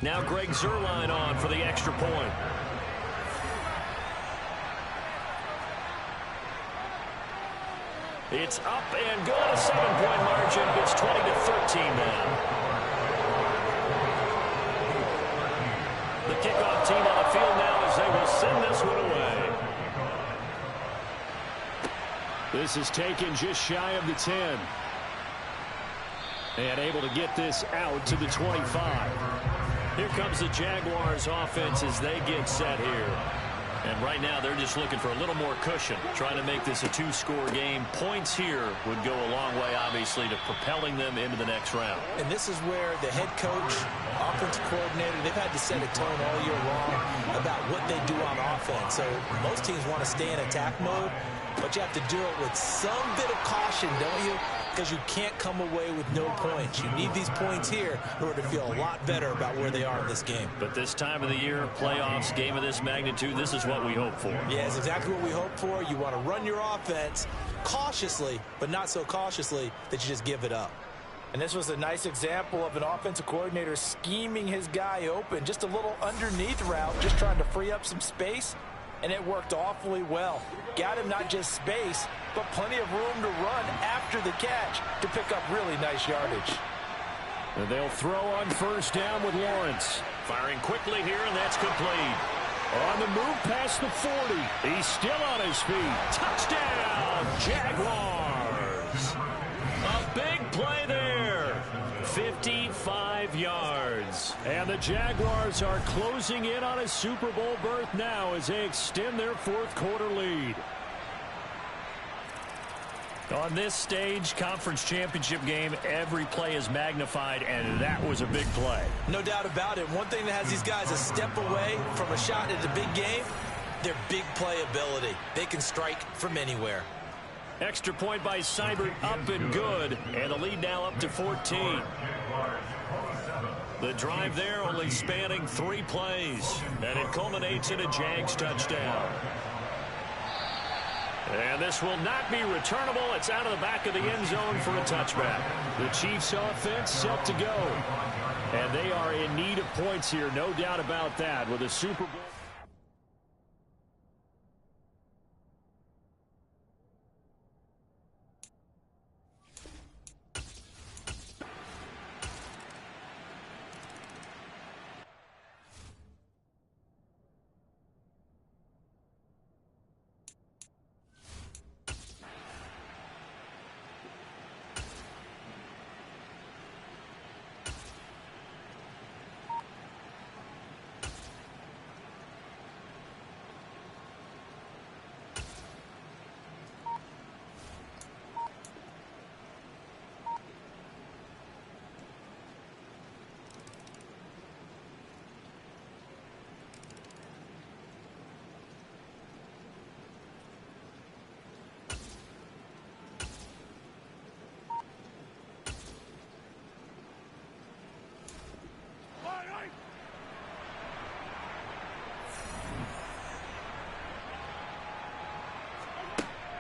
Now Greg Zuerlein on for the extra point. It's up and good. A 7-point margin. It's 20-13 now. The kickoff team on the field now as they will send this one away. This is taken just shy of the 10. And able to get this out to the 25. Here comes the Jaguars offense as they get set here. And right now they're just looking for a little more cushion, trying to make this a 2-score game. Points here would go a long way, obviously, to propelling them into the next round. And this is where the head coach, offensive coordinator, they've had to set a tone all year long about what they do on offense. So most teams want to stay in attack mode, but you have to do it with some bit of caution, don't you? Because you can't come away with no points. You need these points here in order to feel a lot better about where they are in this game. But this time of the year, playoffs, game of this magnitude, this is what we hope for. Yeah, it's exactly what we hope for. You want to run your offense cautiously, but not so cautiously that you just give it up. And this was a nice example of an offensive coordinator scheming his guy open. Just a little underneath route, just trying to free up some space. And it worked awfully well. Got him not just space, but plenty of room to run after the catch to pick up really nice yardage. And they'll throw on first down with Lawrence. Firing quickly here, and that's complete. On the move past the 40. He's still on his feet. Touchdown, Jaguars. A big play there. 55 yards. And the Jaguars are closing in on a Super Bowl berth now as they extend their fourth-quarter lead. On this stage, conference championship game, every play is magnified, and that was a big play. No doubt about it. One thing that has these guys a step away from a shot at the big game, their big play ability. They can strike from anywhere. Extra point by Seibert, up and good, and the lead now up to 14. The drive there only spanning 3 plays, and it culminates in a Jags touchdown. And this will not be returnable. It's out of the back of the end zone for a touchback. The Chiefs offense set to go. And they are in need of points here, no doubt about that, with a Super Bowl.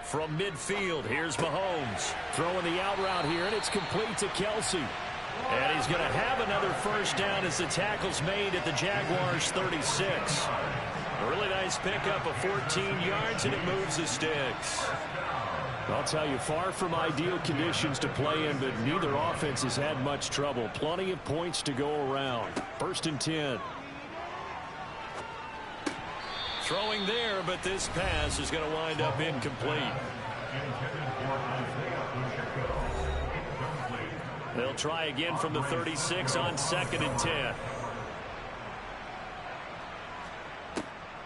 From midfield, here's Mahomes. Throwing the out route here, and it's complete to Kelsey. And he's going to have another first down as the tackle's made at the Jaguars' 36. A really nice pickup of 14 yards, and it moves the sticks. I'll tell you, far from ideal conditions to play in, but neither offense has had much trouble. Plenty of points to go around. 1st and 10. Throwing there, but this pass is going to wind up incomplete. They'll try again from the 36 on 2nd and 10.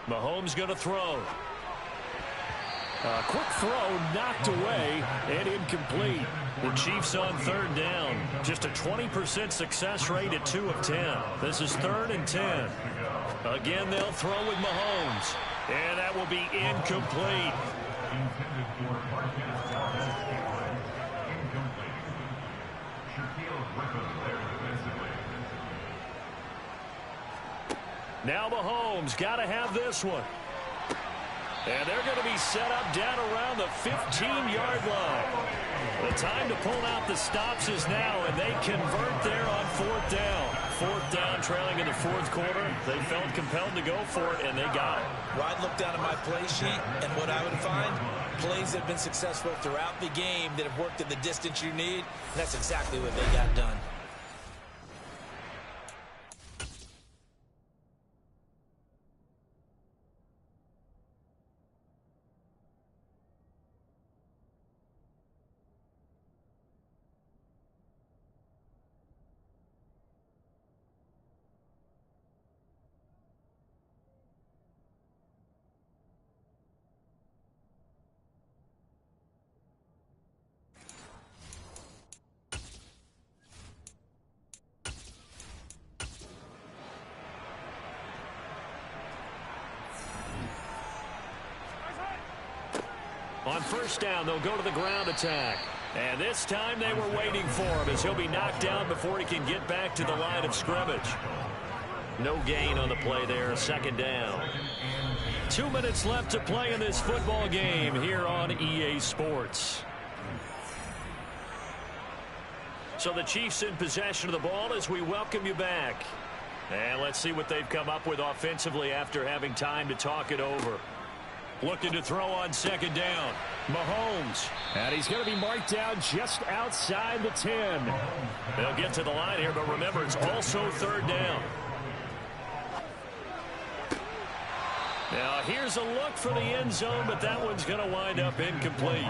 Mahomes going to throw. A quick throw knocked away and incomplete. The Chiefs on 3rd down. Just a 20% success rate at 2 of 10. This is 3rd and 10. Again, they'll throw with Mahomes. And that will be incomplete. Now Mahomes got to have this one. And they're going to be set up down around the 15-yard line. The time to pull out the stops is now, and they convert there on 4th down. 4th down, trailing in the 4th quarter. They felt compelled to go for it, and they got it. Well, I'd look down at my play sheet, and what I would find, plays that have been successful throughout the game that have worked in the distance you need. And that's exactly what they got done. On 1st down, they'll go to the ground attack. And this time they were waiting for him as he'll be knocked down before he can get back to the line of scrimmage. No gain on the play there, 2nd down. 2 minutes left to play in this football game here on EA Sports. So the Chiefs in possession of the ball as we welcome you back. And let's see what they've come up with offensively after having time to talk it over. Looking to throw on 2nd down. Mahomes. And he's going to be marked down just outside the 10. They'll get to the line here, but remember, it's also 3rd down. Now, here's a look for the end zone, but that one's going to wind up incomplete.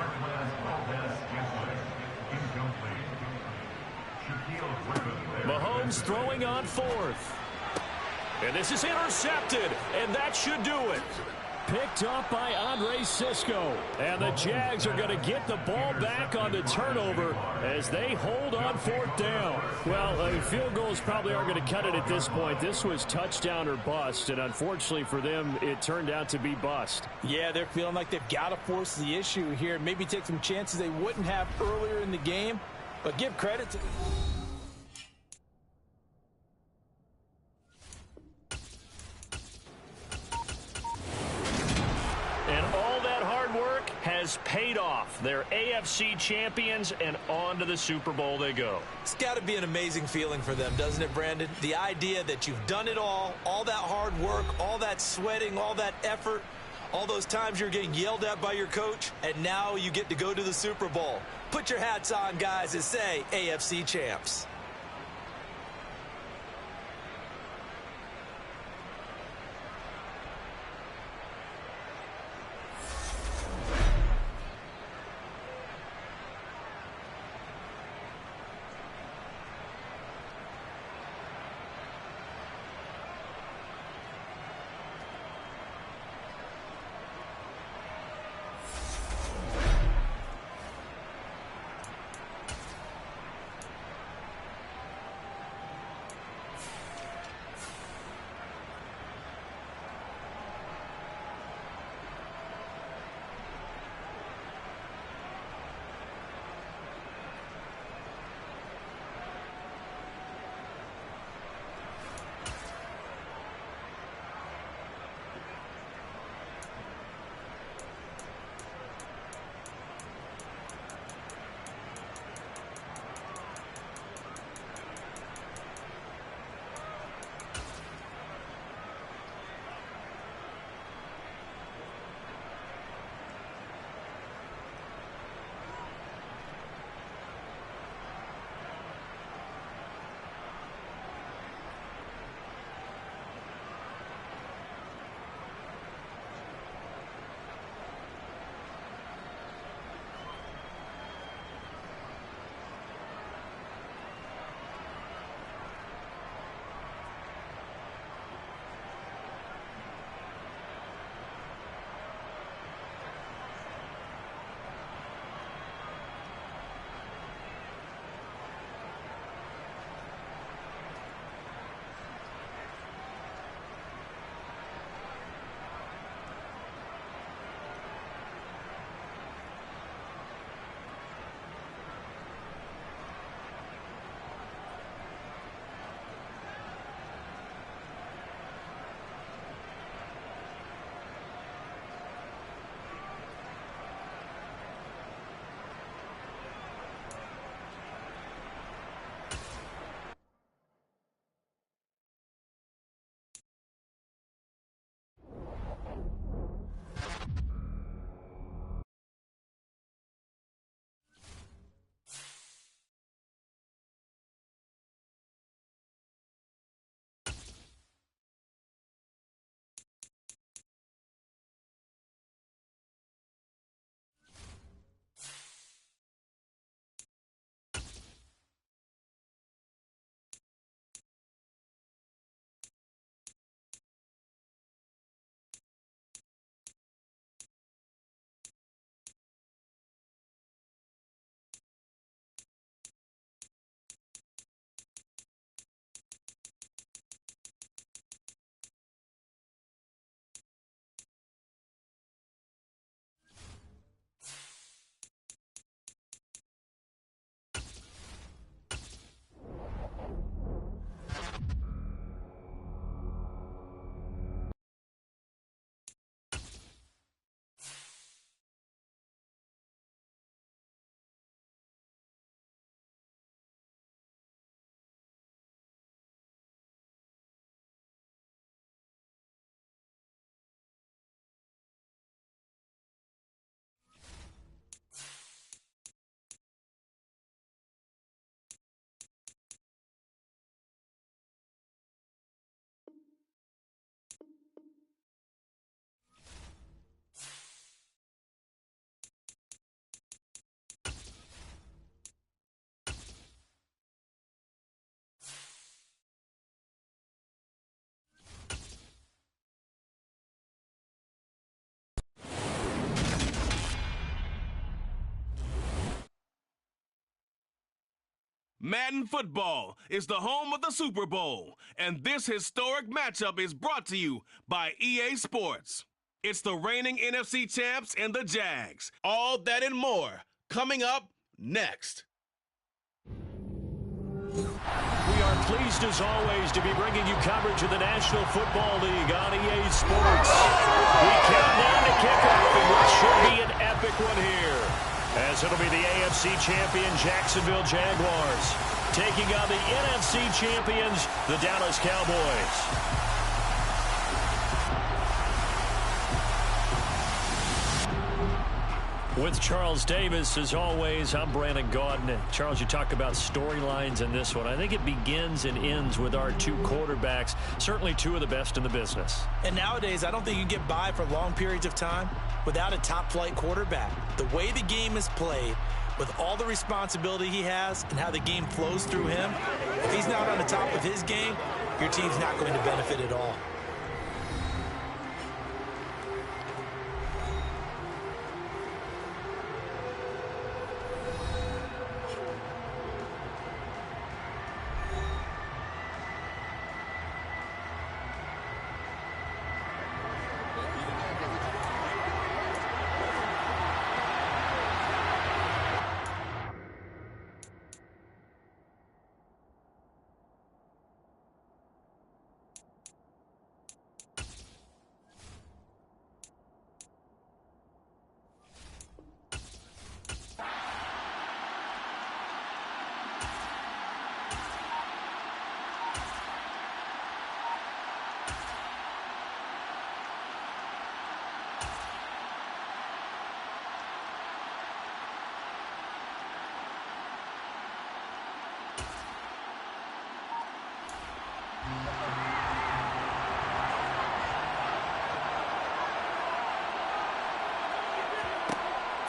Mahomes throwing on 4th. And this is intercepted, and that should do it. Picked up by Andre Cisco. And the Jags are going to get the ball back on the turnover as they hold on 4th down. Well, field goals probably aren't going to cut it at this point. This was touchdown or bust, and unfortunately for them, it turned out to be bust. Yeah, they're feeling like they've got to force the issue here. Maybe take some chances they wouldn't have earlier in the game. But give credit to... has paid off. They're AFC champions, and on to the Super Bowl they go. It's got to be an amazing feeling for them, doesn't it, Brandon? The idea that you've done it all that hard work, all that sweating, all that effort, all those times you're getting yelled at by your coach, and now you get to go to the Super Bowl. Put your hats on, guys, and say AFC champs. Madden Football is the home of the Super Bowl, and this historic matchup is brought to you by EA Sports. It's the reigning NFC champs and the Jags. All that and more coming up next. We are pleased, as always, to be bringing you coverage of the National Football League on EA Sports. We count down to kickoff in what should be an epic one here, as it'll be the AFC champion Jacksonville Jaguars taking on the NFC champions, the Dallas Cowboys. With Charles Davis, as always, I'm Brandon Gaudin. Charles, you talk about storylines in this one. I think it begins and ends with our two quarterbacks, certainly two of the best in the business. And nowadays, I don't think you can get by for long periods of time without a top-flight quarterback. The way the game is played, with all the responsibility he has and how the game flows through him, if he's not on the top of his game, your team's not going to benefit at all.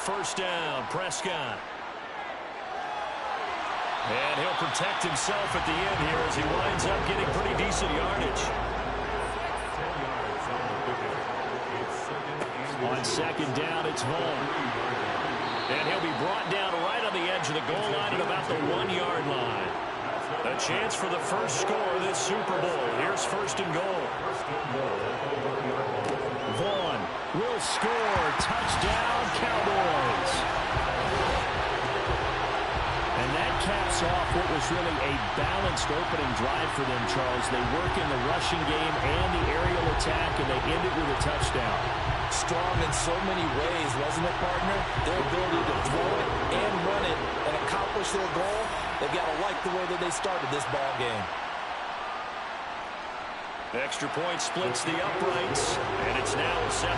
First down, Prescott. And he'll protect himself at the end here as he winds up getting pretty decent yardage. On second down, it's Vaughn. And he'll be brought down right on the edge of the goal line at about the 1-yard line. A chance for the first score of this Super Bowl. Here's first and goal. Vaughn will score. Touchdown, Cowboys. And that caps off what was really a balanced opening drive for them, Charles. They work in the rushing game and the aerial attack, and they end it with a touchdown. Strong in so many ways, wasn't it, partner? Their ability to throw it and run it and accomplish their goal, they've got to like the way that they started this ball game. Extra point splits the uprights, and it's now a 7-0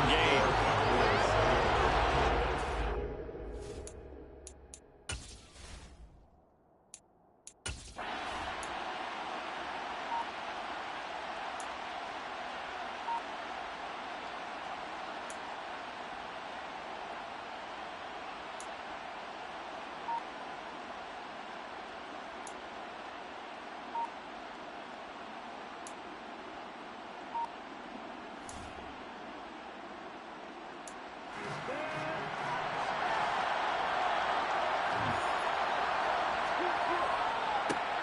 game.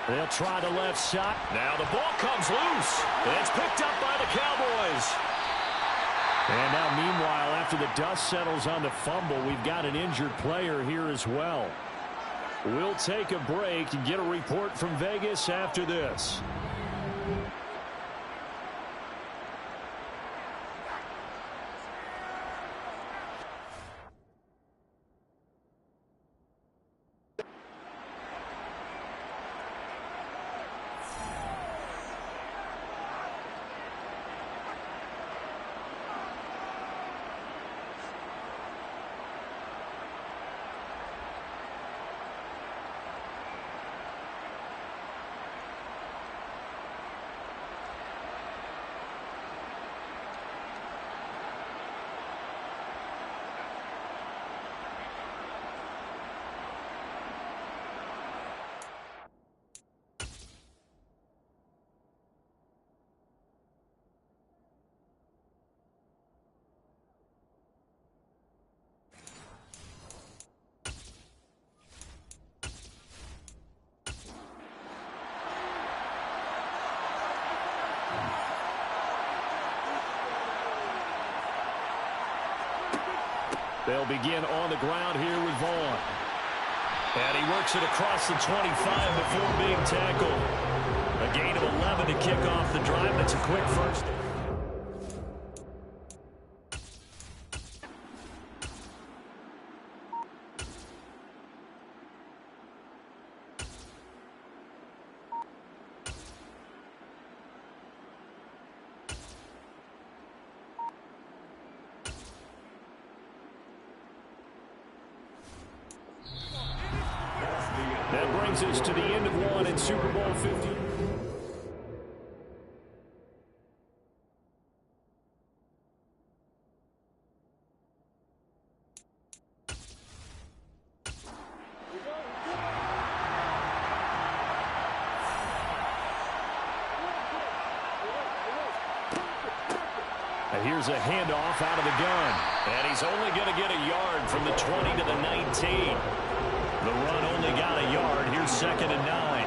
They'll try the left side. Now the ball comes loose. It's picked up by the Cowboys. And now, meanwhile, after the dust settles on the fumble, we've got an injured player here as well. We'll take a break and get a report from Vegas after this. They'll begin on the ground here with Vaughn. And he works it across the 25 before being tackled. A gain of 11 to kick off the drive. That's a quick first. That brings us to the end of one in Super Bowl 50. And here's a handoff out of the gun. And he's only going to get a yard from the 20 to the 19. The run only got a yard. Here's 2nd and 9.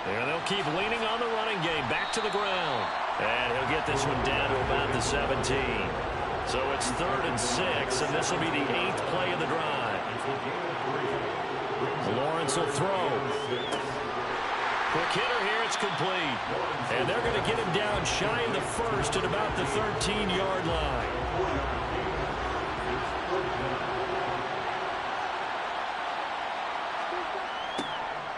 And they'll keep leaning on the running game. Back to the ground. And he'll get this one down to about the 17. So it's 3rd and 6, and this will be the 8th play of the drive. Lawrence will throw. Quick hitter here. It's complete. And they're going to get him down shy of the first at about the 13-yard line.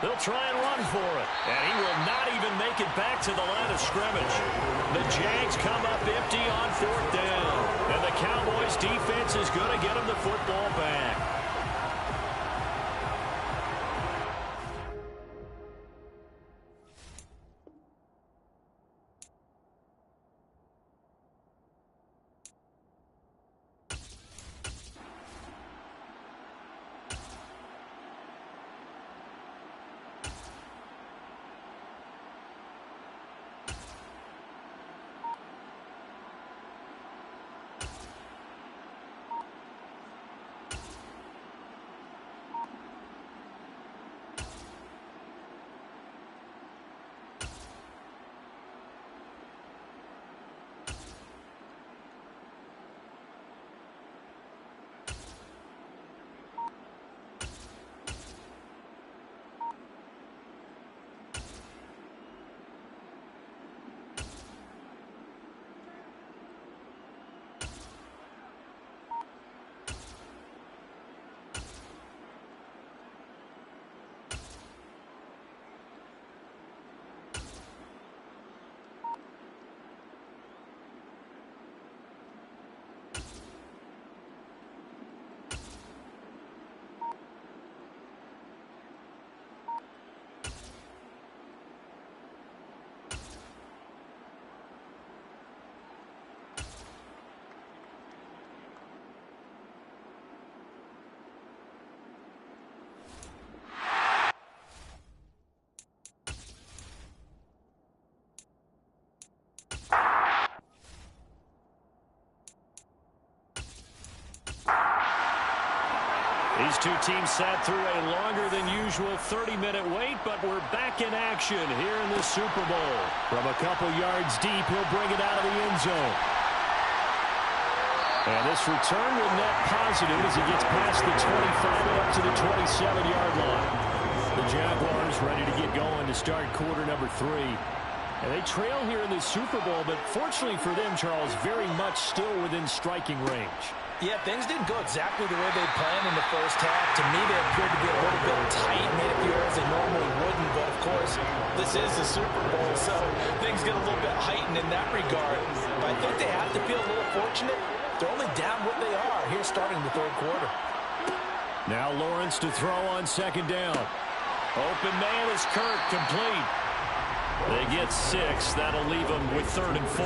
They'll try and run for it. And he will not even make it back to the line of scrimmage. The Jags come up empty on 4th down. And the Cowboys defense is going to get him the football back. These two teams sat through a longer than usual 30-minute wait, but we're back in action here in the Super Bowl. From a couple yards deep, he'll bring it out of the end zone. And this return will net positive as he gets past the 25 and up to the 27-yard line. The Jaguars ready to get going to start quarter number 3. And they trail here in the Super Bowl, but fortunately for them, Charles, very much still within striking range. Yeah, things didn't go exactly the way they planned in the first half. To me, they appeared to be a little bit tight, made a few errors they normally wouldn't. But, of course, this is the Super Bowl, so things get a little bit heightened in that regard. But I think they have to feel a little fortunate. They're only down what they are here starting the 3rd quarter. Now Lawrence to throw on 2nd down. Open man is Kirk, complete. They get 6. That'll leave them with 3rd and 4.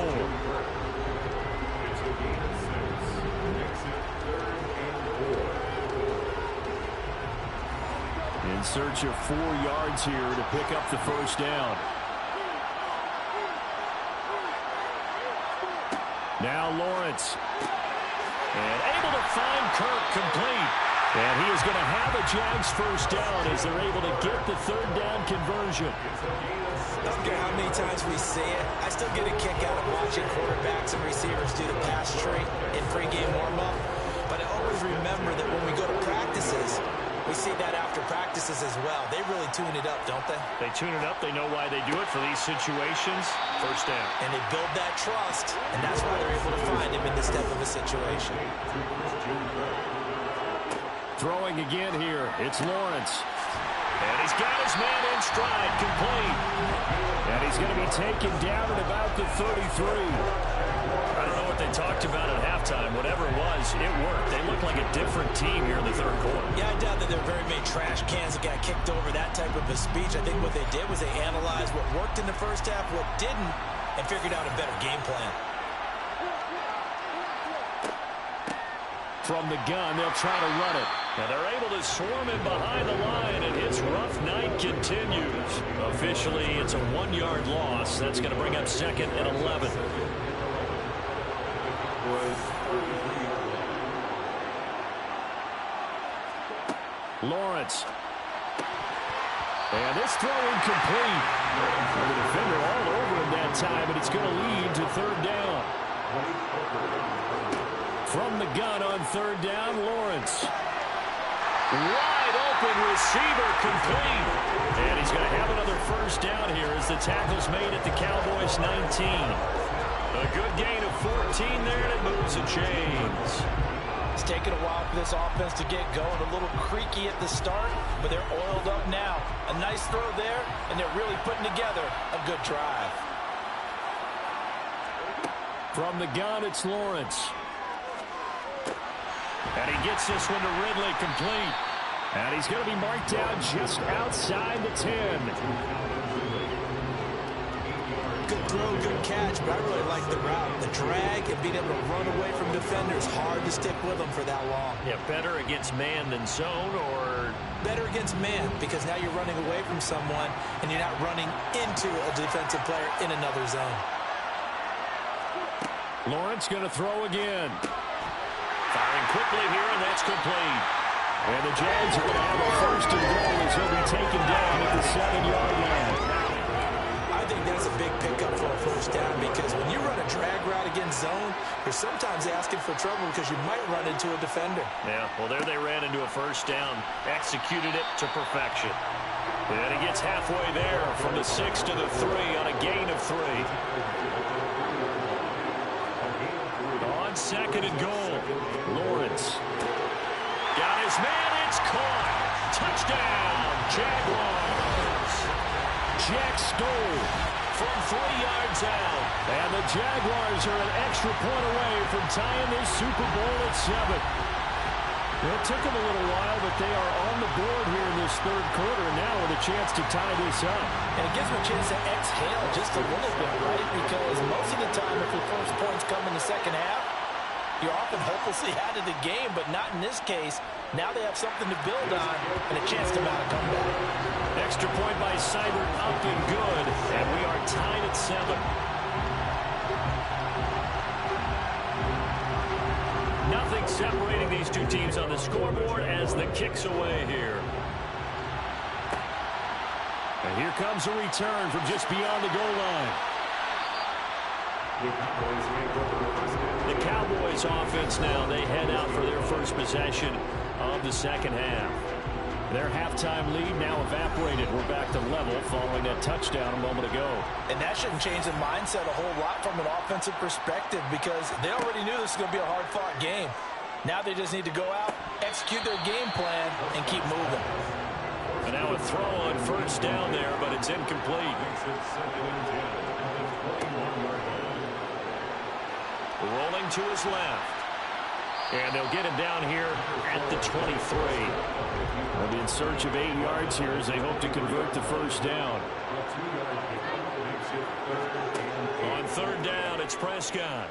In search of 4 yards here to pick up the first down. Now Lawrence. And able to find Kirk, complete. And he is going to have a Jags first down as they're able to get the third down conversion. I don't care how many times we see it. I still get a kick out of watching quarterbacks and receivers do the pass tree in pregame warm-up. But I always remember that when we go to practices, we see that after practices as well. They really tune it up, don't they? They tune it up. They know why they do it for these situations. First down. And they build that trust, and that's why they're able to find him in this type of a situation. Throwing again here. It's Lawrence. And he's got his man in stride, complete. And he's going to be taken down at about the 33. I don't know what they talked about at halftime. Whatever it was, it worked. They look like a different team here in the third quarter. Yeah, I doubt that there are very many trash cans that got kicked over, that type of a speech. I think what they did was they analyzed what worked in the first half, what didn't, and figured out a better game plan. From the gun, they'll try to run it. And they're able to swarm him behind the line, and his rough night continues. Officially, it's a 1-yard loss. That's going to bring up 2nd and 11. Lawrence. And this throw incomplete. The defender all over him that time, and it's going to lead to third down. From the gun on third down, Lawrence. Wide open receiver, complete. And he's going to have another first down here as the tackle's made at the Cowboys' 19. A good gain of 14 there, and it moves the chains. It's taken a while for this offense to get going. A little creaky at the start, but they're oiled up now. A nice throw there, and they're really putting together a good drive. From the gun, it's Lawrence. And he gets this one to Ridley, complete. And he's going to be marked down just outside the 10. Good throw, good catch, but I really like the route. The drag and being able to run away from defenders, hard to stick with them for that long. Yeah, better against man than zone, or? Better against man, because now you're running away from someone and you're not running into a defensive player in another zone. Lawrence going to throw again. Firing quickly here, and that's complete. And the Jags are going to have a first and goal as he'll be taken down at the 7-yard line. I think that's a big pickup for a first down, because when you run a drag route against zone, you're sometimes asking for trouble because you might run into a defender. Yeah, well, there they ran into a first down. Executed it to perfection. And he gets halfway there from the 6 to the 3 on a gain of 3. On 2nd and goal, Lawrence. Got his man, it's caught. Touchdown, Jaguars. Jack stole from 3 yards out. And the Jaguars are an extra point away from tying this Super Bowl at 7. It took them a little while, but they are on the board here in this third quarter now with a chance to tie this up. And it gives them a chance to exhale just a little bit, right? Because most of the time, if your first points come in the second half, you're often hopelessly out of the game, but not in this case. Now they have something to build on and a chance to mount a comeback. Extra point by Seibert, up and good, and we are tied at 7. Nothing separating these two teams on the scoreboard as the kick's away here. And here comes a return from just beyond the goal line. The Cowboys offense now, they head out for their first possession of the second half. Their halftime lead now evaporated. We're back to level following that touchdown a moment ago. And that shouldn't change the mindset a whole lot from an offensive perspective, because they already knew this was going to be a hard-fought game. Now they just need to go out, execute their game plan, and keep moving. And now a throw on first down there, but it's incomplete. Rolling to his left. And they'll get him down here at the 23. They'll be in search of 8 yards here as they hope to convert the first down. On third down, it's Prescott.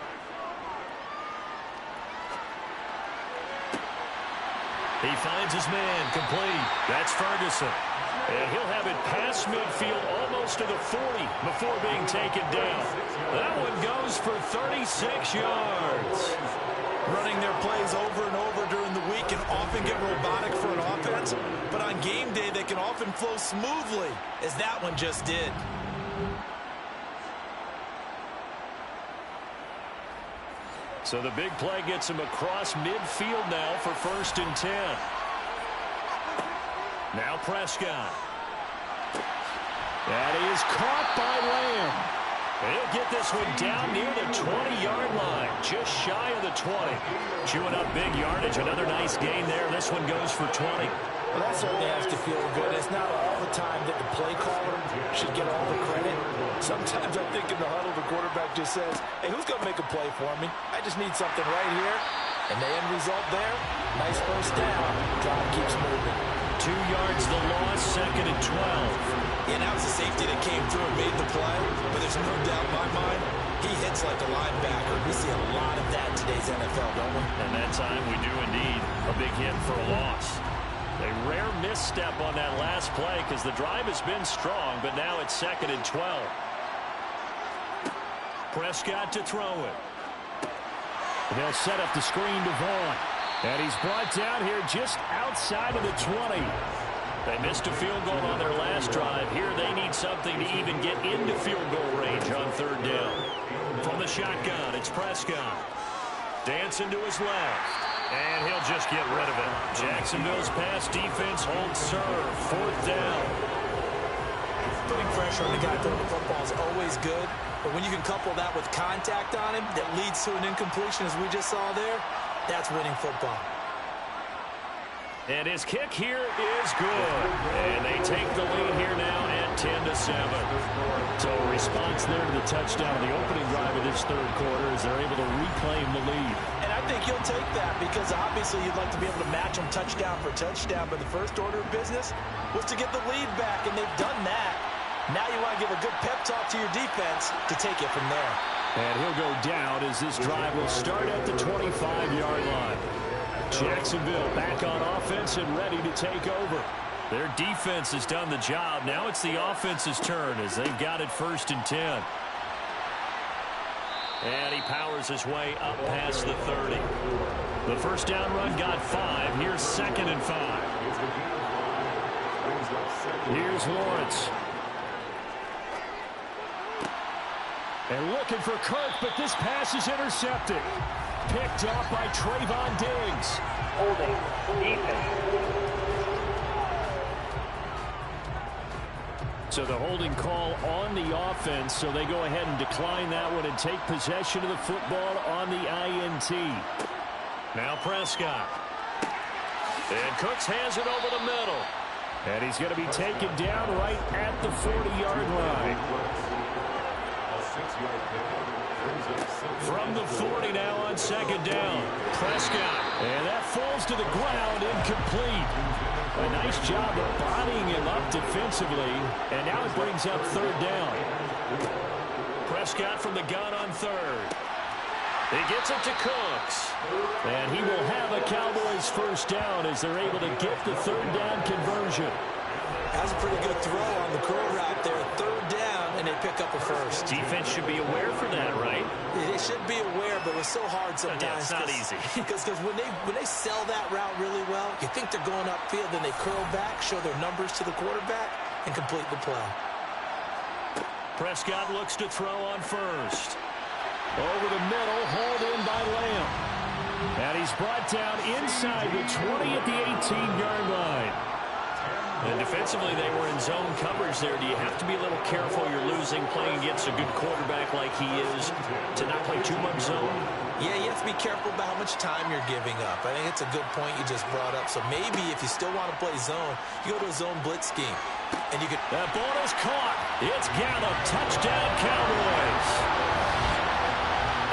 He finds his man, complete. That's Ferguson. And he'll have it past midfield almost to the 40 before being taken down. That one goes for 36 yards. running their plays over and over during the week can often get robotic for an offense, but on game day they can often flow smoothly, as that one just did. So the big play gets him across midfield now for 1st and 10. Now Prescott. That is caught by Lamb. He'll get this one down near the 20-yard line, just shy of the 20. Chewing up big yardage, another nice gain there. This one goes for 20. Well, that certainly has to feel good. It's not all the time that the play caller should get all the credit. Sometimes I think in the huddle, the quarterback just says, hey, who's going to make a play for me? I just need something right here. And the end result there, nice first down. Drive keeps moving. 2 yards the loss, 2nd and 12. Yeah, that was a safety that came through and made the play. But there's no doubt in my mind, he hits like a linebacker. We see a lot of that in today's NFL, don't we? And that time we do indeed. A big hit for a loss. A rare misstep on that last play because the drive has been strong, but now it's 2nd and 12. Prescott to throw it. They'll set up the screen to Vaughn. And he's brought down here just outside of the 20. They missed a field goal on their last drive. Here they need something to even get into field goal range on 3rd down. From the shotgun, it's Prescott. Dancing to his left. And he'll just get rid of it. Jacksonville's pass defense holds serve. 4th down. Putting pressure on the guy throwing the football is always good. But when you can couple that with contact on him that leads to an incompletion, as we just saw there, that's winning football. And his kick here is good. And they take the lead here now at 10-7. So a response there to the touchdown in the opening drive of this 3rd quarter as they're able to reclaim the lead. And I think you'll take that because obviously you'd like to be able to match them touchdown for touchdown. But the first order of business was to get the lead back, and they've done that. Now you want to give a good pep talk to your defense to take it from there. And he'll go down as this drive will start at the 25-yard line. Jacksonville back on offense and ready to take over. Their defense has done the job. Now it's the offense's turn as they've got it 1st and 10. And he powers his way up past the 30. The first down run got 5. Here's 2nd and 5. Here's Lawrence. And looking for Kirk, but this pass is intercepted. Picked off by Trayvon Diggs. Holding. Defense. So the holding call on the offense, so they go ahead and decline that one and take possession of the football on the INT. Now Prescott. And Cooks has it over the middle. And he's going to be taken down right at the 40-yard line. From the 40 now on 2nd down. Prescott. And that falls to the ground, incomplete. A nice job of bodying him up defensively. And now it brings up 3rd down. Prescott from the gun on 3rd. He gets it to Cooks. And he will have a Cowboys first down as they're able to get the 3rd down conversion. That's a pretty good throw on the curl route there. 3rd down, and they pick up a first. Defense should be aware for that, right? They should be aware, but it's so hard sometimes. Yeah, it's not easy. Because when they sell that route really well, you think they're going upfield, then they curl back, show their numbers to the quarterback, and complete the play. Prescott looks to throw on 1st. Over the middle, hauled in by Lamb. And he's brought down inside the 20 at the 18-yard line. And defensively, they were in zone coverage there. Do you have to be a little careful? You're losing, playing against a good quarterback like he is, to not play too much zone? Yeah, you have to be careful about how much time you're giving up. I think it's a good point you just brought up. So maybe if you still want to play zone, you go to a zone blitz scheme. And you could... That ball is caught. It's Gallup. Touchdown, Cowboys.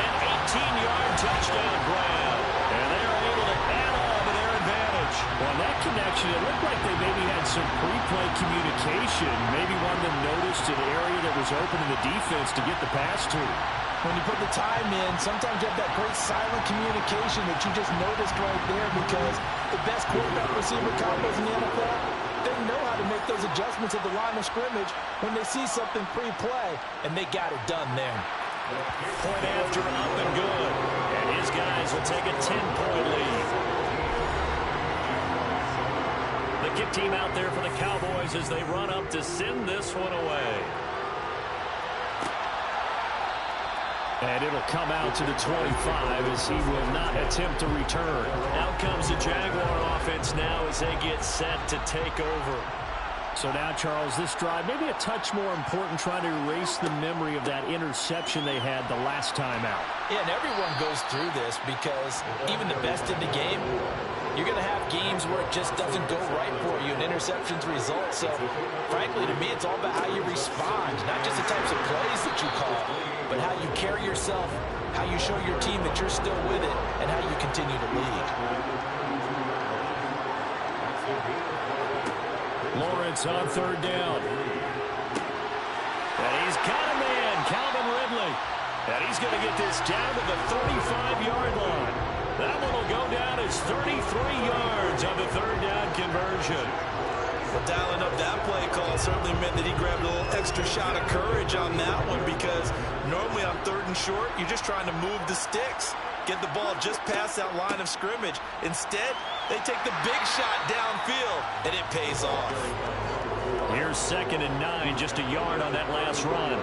An 18-yard touchdown grab. And they are able to add on to their advantage. On that connection, it looked like they maybe had some pre-play communication. Maybe one of them noticed an area that was open in the defense to get the pass to. When you put the time in, sometimes you have that great silent communication that you just noticed right there because the best quarterback receiver combos in the NFL, they know how to make those adjustments at the line of scrimmage when they see something pre-play, and they got it done there. Point after, up and good. And his guys will take a 10-point lead. The kick team out there for the Cowboys as they run up to send this one away. And it'll come out to the 25 as he will not attempt to return. Out comes the Jaguar offense now as they get set to take over. So now, Charles, this drive maybe a touch more important, trying to erase the memory of that interception they had the last time out. Yeah, and everyone goes through this because even the best in the game, you're going to have games where it just doesn't go right for you, and interceptions result. So, frankly, to me, it's all about how you respond, not just the types of plays that you call, but how you carry yourself, how you show your team that you're still with it, and how you continue to lead. Lawrence on third down. And he's got a man, Calvin Ridley. And he's going to get this down to the 35-yard line. That one will go down as 33 yards on the third down conversion. Well, dialing up that play call certainly meant that he grabbed a little extra shot of courage on that one, because normally on third and short, you're just trying to move the sticks, get the ball just past that line of scrimmage. Instead, they take the big shot downfield, and it pays off. Here's 2nd and 9, just a yard on that last run.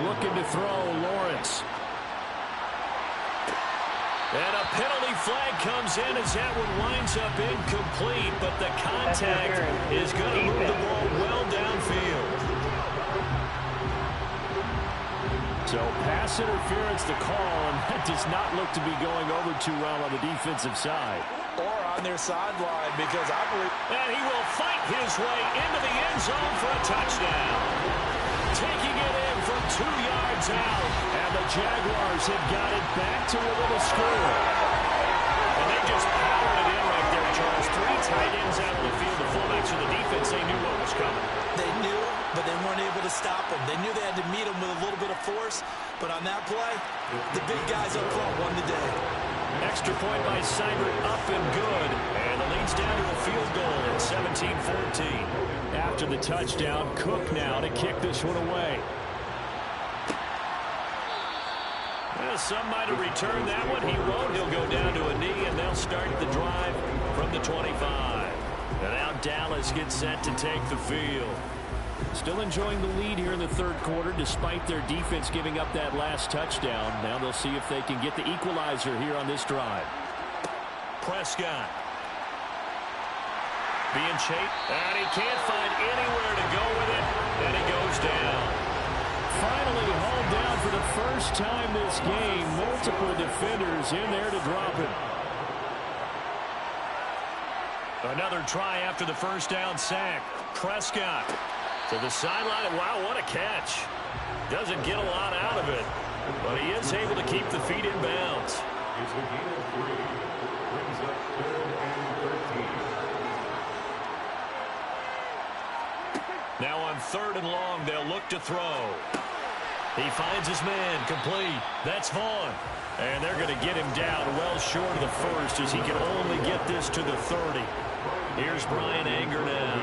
Looking to throw, Lawrence. And a penalty flag comes in as that one winds up incomplete, but the contact is going to move the ball well downfield. So pass interference the call, and that does not look to be going over too well on the defensive side. Or on their sideline, because I believe... And he will fight his way into the end zone for a touchdown. Taking it in from 2 yards out, and the Jaguars have got it back to within a score. And they just powered it in right there, Charles. 3 tight ends out of the field. The fullbacks of the defense, they knew what was coming. They knew, but they weren't able to stop him. They knew they had to meet him with a little bit of force, but on that play, the big guys up front won the day. Extra point by Seibert, up and good. And the lead's down to a field goal at 17-14. After the touchdown, Cook now to kick this one away. Well, some might have returned that one. He won't. He'll go down to a knee, and they'll start the drive from the 25. And now Dallas gets set to take the field. Still enjoying the lead here in the third quarter, despite their defense giving up that last touchdown. Now they'll see if they can get the equalizer here on this drive. Prescott being chased, and he can't find anywhere to go with it, and he goes down. Finally hauled down for the first time this game. Multiple defenders in there to drop him. Another try after the first down sack. Prescott to the sideline. Wow, what a catch. Doesn't get a lot out of it, but he is able to keep the feet in bounds. It's a gain of 3. Brings up 3rd and 13. Now on 3rd and long, they'll look to throw. He finds his man, complete. That's Vaughn. And they're going to get him down well short of the first, as he can only get this to the 30. Here's Brian Anger now,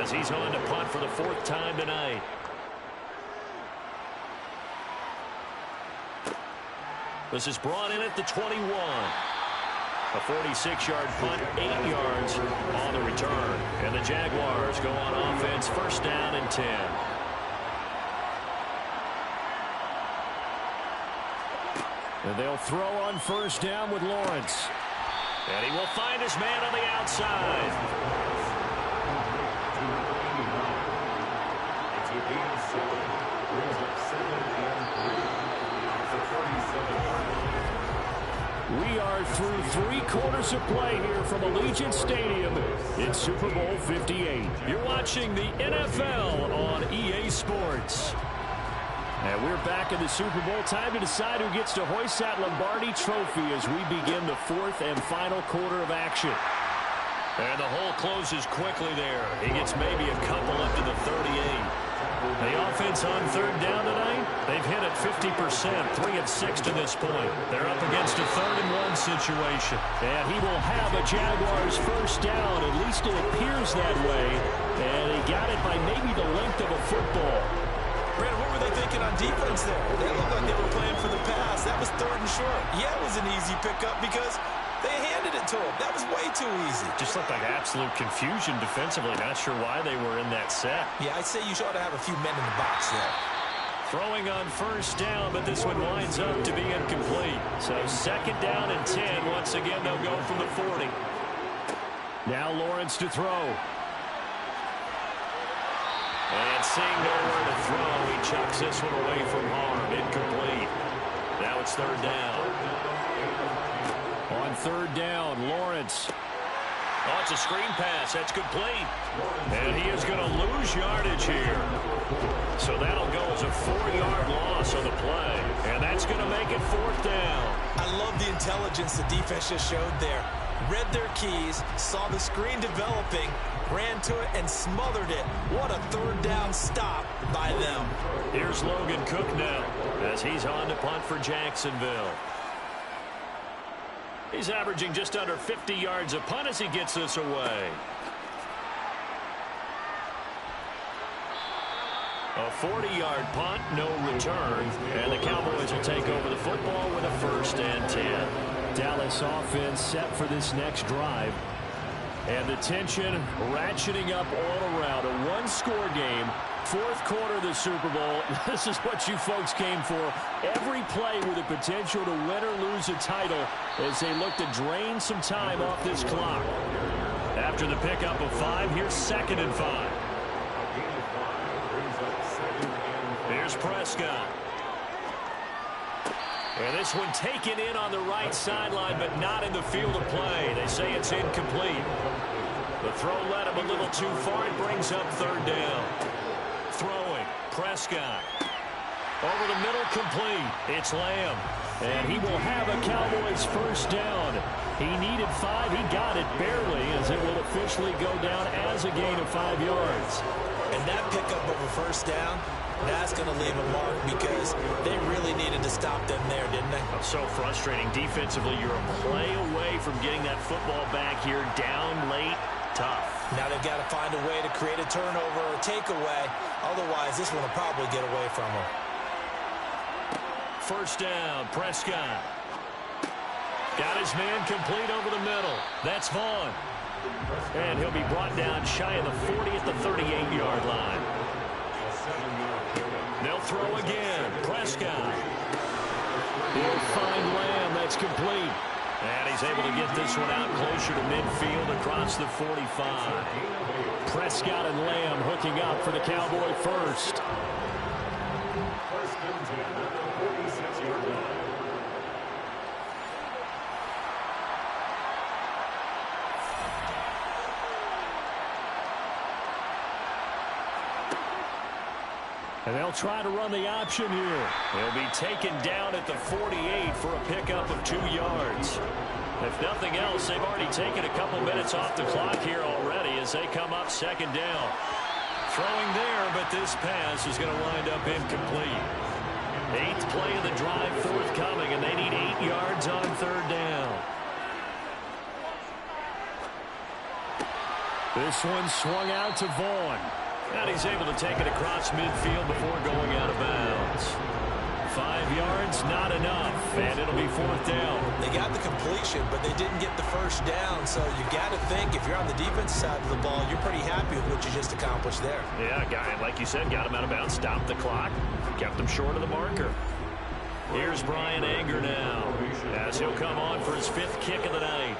as he's on to punt for the 4th time tonight. This is brought in at the 21. A 46-yard punt, 8 yards on the return. And the Jaguars go on offense, 1st down and 10. And they'll throw on 1st down with Lawrence. And he will find his man on the outside. It's a gain of 7. Brings up 2nd and 3. It's a 37-yard. We are through 3 quarters of play here from Allegiant Stadium. It's Super Bowl 58. You're watching the NFL on EA Sports. And we're back in the Super Bowl. Time to decide who gets to hoist that Lombardi trophy as we begin the 4th and final quarter of action. And the hole closes quickly there. He gets maybe a couple up to the 38. The offense on 3rd down tonight, they've hit it 50%, 3 of 6 to this point. They're up against a 3rd and 1 situation. And he will have a Jaguars 1st down. At least it appears that way. And he got it by maybe the length of a football. Brandon, what were they thinking on defense there? They looked like they were playing for the pass. That was 3rd and short. Yeah, it was an easy pickup because they handed it to him. That was way too easy. Just looked like absolute confusion defensively. Not sure why they were in that set. Yeah, I'd say you ought to have a few men in the box there. Throwing on 1st down, but this one winds up to be incomplete. So 2nd down and 10. Once again, they'll go from the 40. Now Lawrence to throw. And seeing nowhere to throw, he chucks this one away from harm. Incomplete. Now it's 3rd down. On 3rd down, Lawrence. Oh, it's a screen pass. That's complete. And he is going to lose yardage here. So that'll go as a 4-yard loss on the play. And that's going to make it 4th down. I love the intelligence the defense just showed there. Read their keys, saw the screen developing, ran to it, and smothered it. What a 3rd down stop by them. Here's Logan Cook now as he's on to punt for Jacksonville. He's averaging just under 50 yards a punt as he gets this away. A 40-yard punt, no return, and the Cowboys will take over the football with a 1st and 10. Dallas offense set for this next drive. And the tension ratcheting up all around. A 1-score game. 4th quarter of the Super Bowl. This is what you folks came for. Every play with the potential to win or lose a title as they look to drain some time off this clock. After the pickup of 5, here's 2nd and 5. Here's Prescott. And this one taken in on the right sideline, but not in the field of play. They say it's incomplete. The throw led him a little too far. It brings up 3rd down. Throwing. Prescott. Over the middle, complete. It's Lamb. And he will have a Cowboys 1st down. He needed 5. He got it barely as it will officially go down as a gain of 5 yards. And that pickup of a 1st down, that's going to leave a mark because they really needed to stop them there, didn't they? So frustrating. Defensively, you're a play away from getting that football back here. Down late, tough. Now they've got to find a way to create a turnover or takeaway. Otherwise, this one will probably get away from them. 1st down, Prescott. Got his man complete over the middle. That's Vaughn. And he'll be brought down shy of the 40 at the 38-yard line. They'll throw again. Prescott. He'll find Lamb. That's complete. And he's able to get this one out closer to midfield across the 45. Prescott and Lamb hooking up for the Cowboy 1st. And they'll try to run the option here. He'll be taken down at the 48 for a pickup of 2 yards. If nothing else, they've already taken a couple minutes off the clock here already as they come up 2nd down. Throwing there, but this pass is going to wind up incomplete. 8th play of the drive forthcoming, and they need 8 yards on 3rd down. This one swung out to Vaughn. And he's able to take it across midfield before going out of bounds. 5 yards, not enough, and it'll be 4th down. They got the completion, but they didn't get the 1st down, so you got to think if you're on the defensive side of the ball, you're pretty happy with what you just accomplished there. Yeah, guy, like you said, got him out of bounds, stopped the clock, kept him short of the marker. Here's Brian Anger now, as he'll come on for his 5th kick of the night.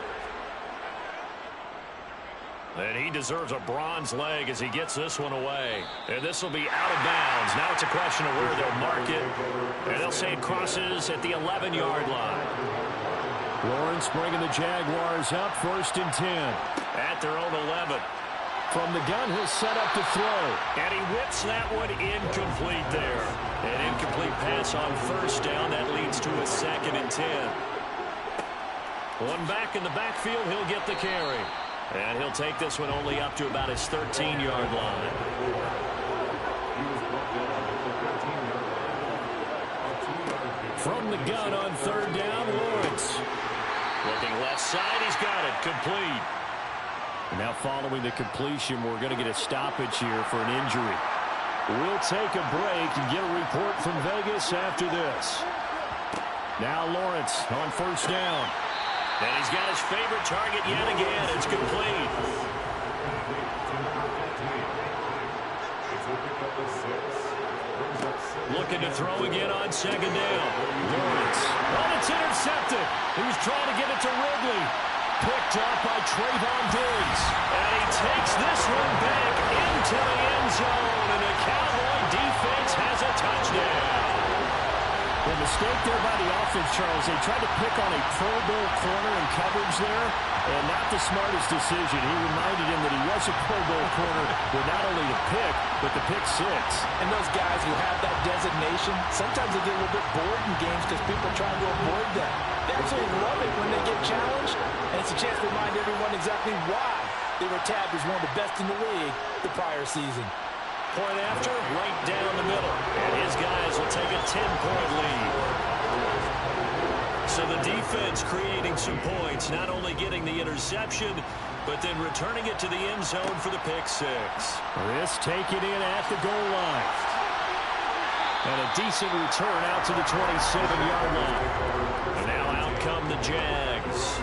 And he deserves a bronze leg as he gets this one away. And this will be out of bounds. Now it's a question of where they'll mark it. And they'll say it crosses at the 11-yard line. Lawrence bringing the Jaguars up 1st and 10. At their own 11. From the gun, he'll set up to throw. And he whips that one incomplete there. An incomplete pass on 1st down. That leads to a 2nd and 10. One back in the backfield. He'll get the carry. And he'll take this one only up to about his 13-yard line. From the gun on 3rd down, Lawrence. Looking left side, he's got it, complete. And now following the completion, we're going to get a stoppage here for an injury. We'll take a break and get a report from Vegas after this. Now Lawrence on first down. And he's got his favorite target yet again. It's complete. Looking to throw again on second down. Lawrence. Oh, it's intercepted. He was trying to get it to Ridley. Picked up by Trayvon Diggs. And he takes this one back into the end zone. And the Cowboy defense has a touchdown. The mistake there by the offense, Charles. They tried to pick on a Pro Bowl corner in coverage there, and not the smartest decision. He reminded him that he was a Pro Bowl corner with not only the pick, but the pick six. And those guys who have that designation, sometimes they get a little bit bored in games because people are trying to avoid them. They absolutely love it when they get challenged, and it's a chance to remind everyone exactly why they were tabbed as one of the best in the league the prior season. Point after, right down the middle. And his guys will take a 10-point lead. So the defense creating some points, not only getting the interception, but then returning it to the end zone for the pick six. This taken in at the goal line. And a decent return out to the 27-yard line. And now out come the Jags.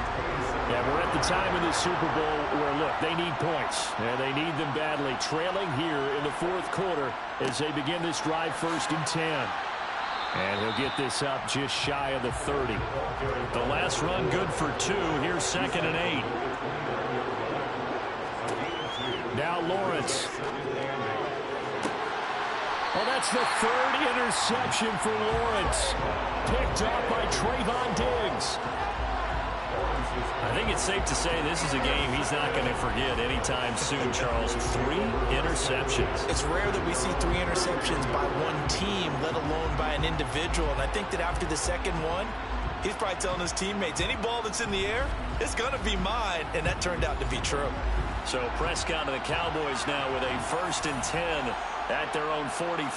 Yeah, we're at the time in the Super Bowl where, look, they need points, and they need them badly. Trailing here in the fourth quarter as they begin this drive 1st and 10. And he'll get this up just shy of the 30. The last run good for 2. Here's 2nd and 8. Now Lawrence. Oh, that's the 3rd interception for Lawrence. Picked up by Trayvon Diggs. I think it's safe to say this is a game he's not going to forget anytime soon, Charles. 3 interceptions. It's rare that we see 3 interceptions by one team, let alone by an individual. And I think that after the second one, he's probably telling his teammates, any ball that's in the air, it's going to be mine. And that turned out to be true. So Prescott and the Cowboys now with a 1st and 10 at their own 43.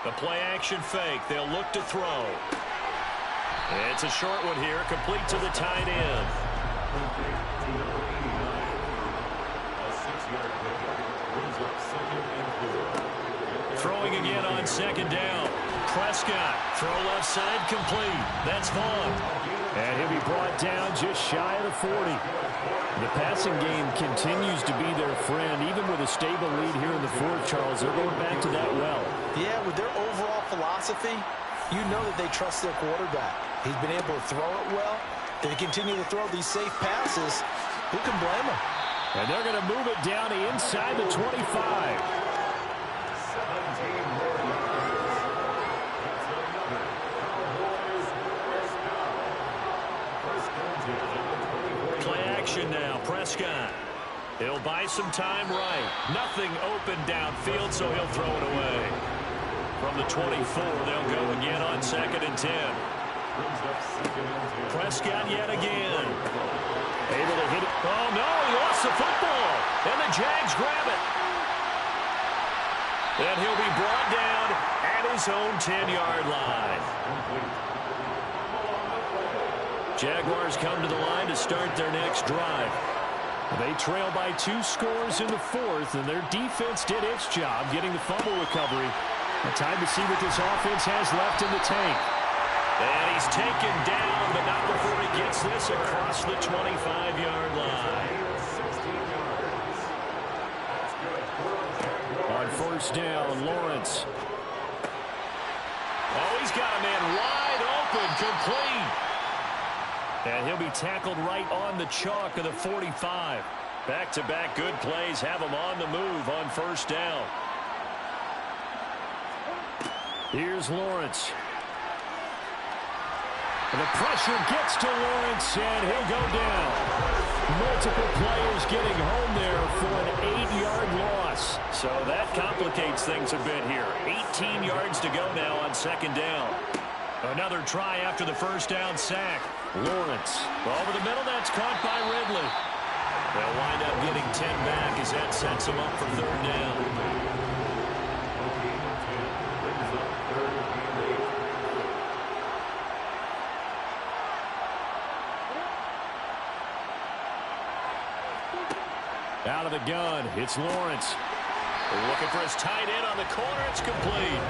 The play action fake. They'll look to throw. It's a short one here, complete to the tight end. Throwing again on 2nd down. Prescott, throw left side, complete. That's Vaughn. And he'll be brought down just shy of the 40. The passing game continues to be their friend, even with a stable lead here in the fourth, Charles. They're going back to that well. Yeah, with their overall philosophy, you know that they trust their quarterback. He's been able to throw it well. They continue to throw these safe passes. Who can blame them? And they're going to move it down to inside the 25. Play action now. Prescott. He'll buy some time right. Nothing open downfield, so he'll throw it away. From the 24, they'll go again on 2nd and 10. Prescott yet again. Able to hit it. Oh, no, he lost the football. And the Jags grab it. And he'll be brought down at his own 10-yard line. Jaguars come to the line to start their next drive. They trail by 2 scores in the fourth, and their defense did its job getting the fumble recovery. Time to see what this offense has left in the tank. And he's taken down, but not before he gets this across the 25-yard line. On 1st down, Lawrence. Oh, he's got a man wide open, complete. And he'll be tackled right on the chalk of the 45. Back-to-back good plays have him on the move on 1st down. Here's Lawrence. And the pressure gets to Lawrence, and he'll go down. Multiple players getting home there for an 8-yard loss. So that complicates things a bit here. 18 yards to go now on 2nd down. Another try after the 1st down sack. Lawrence over the middle. That's caught by Ridley. They'll wind up getting 10 back as that sets them up for 3rd down. Out of the gun, it's Lawrence. Looking for his tight end on the corner. It's complete.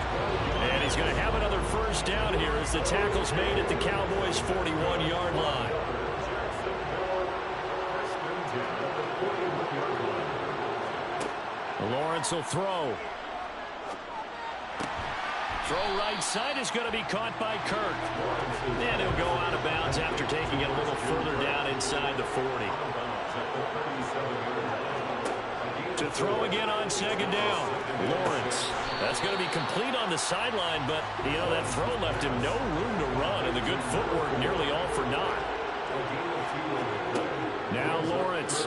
And he's going to have another first down here as the tackle's made at the Cowboys' 41-yard line. Lawrence will throw. Throw right side is going to be caught by Kirk. And he'll go out of bounds after taking it a little further down inside the 40. To throw again on second down. Lawrence. That's going to be complete on the sideline, but, you know, that throw left him no room to run, and the good footwork nearly all for naught. Now Lawrence.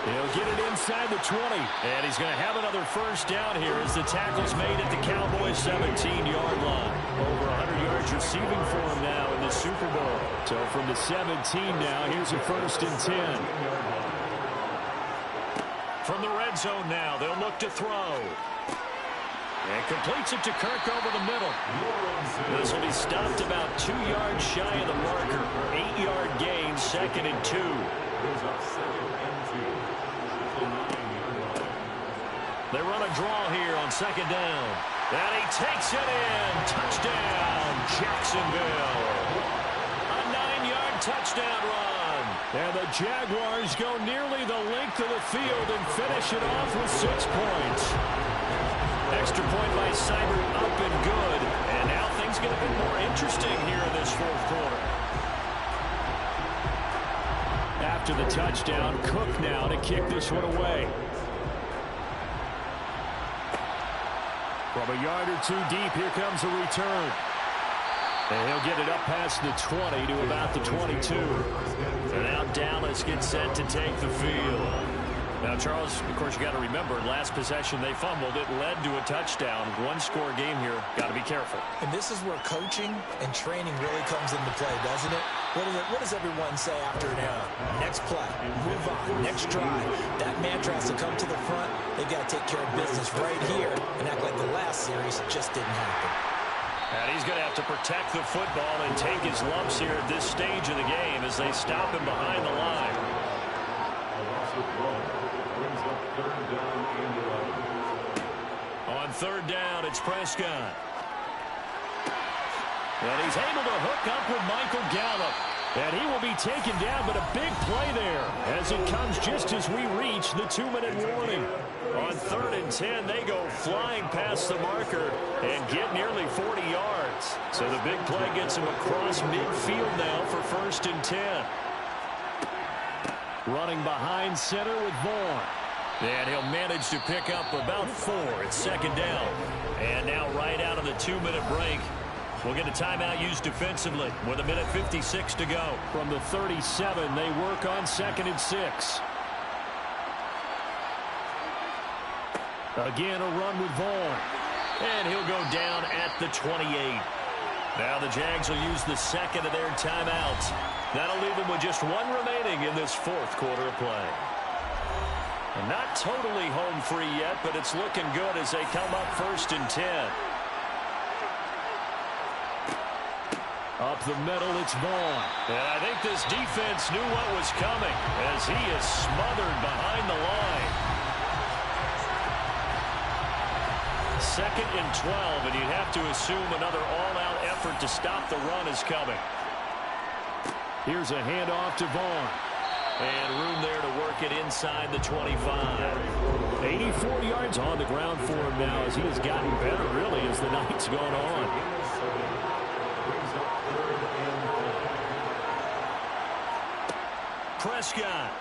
He'll get it inside the 20, and he's going to have another first down here as the tackle's made at the Cowboys' 17-yard line. Over 100 yards receiving for him now in the Super Bowl. So from the 17 now, here's a 1st and 10. From the red zone now, they'll look to throw. And completes it to Kirk over the middle. This will be stopped about 2 yards shy of the marker. 8-yard gain, 2nd and 2. They run a draw here on second down. And he takes it in. Touchdown, Jacksonville. A 9-yard touchdown run. And the Jaguars go nearly the length of the field and finish it off with 6 points. Extra point by Seibert up and good. And now things get a bit more interesting here in this 4th quarter. After the touchdown, Cook now to kick this one away. From a yard or 2 deep, here comes a return. And he'll get it up past the 20 to about the 22. And now Dallas gets set to take the field. Now, Charles, of course, you got to remember, last possession they fumbled. It led to a touchdown. 1-score game here. Got to be careful. And this is where coaching and training really comes into play, doesn't it? What does everyone say after an error? Next play, move on, next drive. That mantra has to come to the front. They've got to take care of business right here and act like the last series just didn't happen. And he's going to have to protect the football and take his lumps here at this stage of the game as they stop him behind the line. On 3rd down, it's Prescott. And he's able to hook up with Michael Gallup. And he will be taken down, but a big play there as it comes just as we reach the 2-minute warning. On 3rd and 10, they go flying past the marker and get nearly 40 yards. So the big play gets him across midfield now for 1st and 10. Running behind center with Vaughn. And he'll manage to pick up about 4 at 2nd down. And now right out of the 2-minute break, we'll get a timeout used defensively with 1:56 to go. From the 37, they work on 2nd and 6. Again, a run with Vaughn. And he'll go down at the 28. Now the Jags will use the 2nd of their timeouts. That'll leave them with just 1 remaining in this 4th quarter of play. And not totally home free yet, but it's looking good as they come up 1st and 10. Up the middle, it's Vaughn. And I think this defense knew what was coming as he is smothered behind the line. 2nd and 12, and you'd have to assume another all-out effort to stop the run is coming. Here's a handoff to Vaughn. And room there to work it inside the 25. 84 yards on the ground for him now as he has gotten better, really, as the night's gone on. Prescott.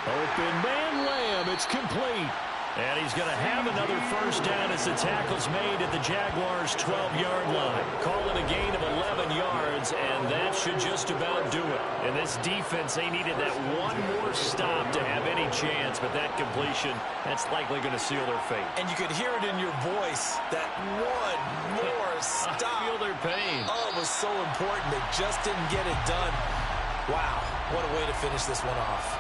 Open man Lamb. It's complete. And he's going to have another first down as the tackle's made at the Jaguars' 12-yard line. Call it a gain of 11 yards, and that should just about do it. And this defense, they needed that one more stop to have any chance, but that completion, that's likely going to seal their fate. And you could hear it in your voice, that one more stop. I feel their pain. Oh, it was so important. They just didn't get it done. Wow, what a way to finish this one off.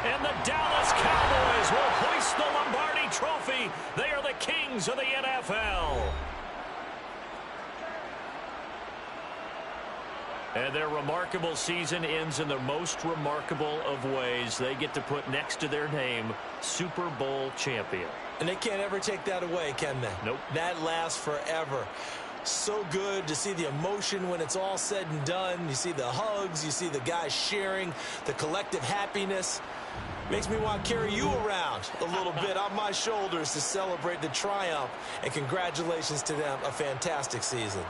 And the Dallas Cowboys will hoist the Lombardi Trophy. They are the kings of the NFL. And their remarkable season ends in the most remarkable of ways. They get to put next to their name, Super Bowl champion. And they can't ever take that away, can they? Nope. That lasts forever. So good to see the emotion when it's all said and done. You see the hugs, you see the guys sharing, the collective happiness. Makes me want to carry you around a little bit on my shoulders to celebrate the triumph. And congratulations to them, a fantastic season.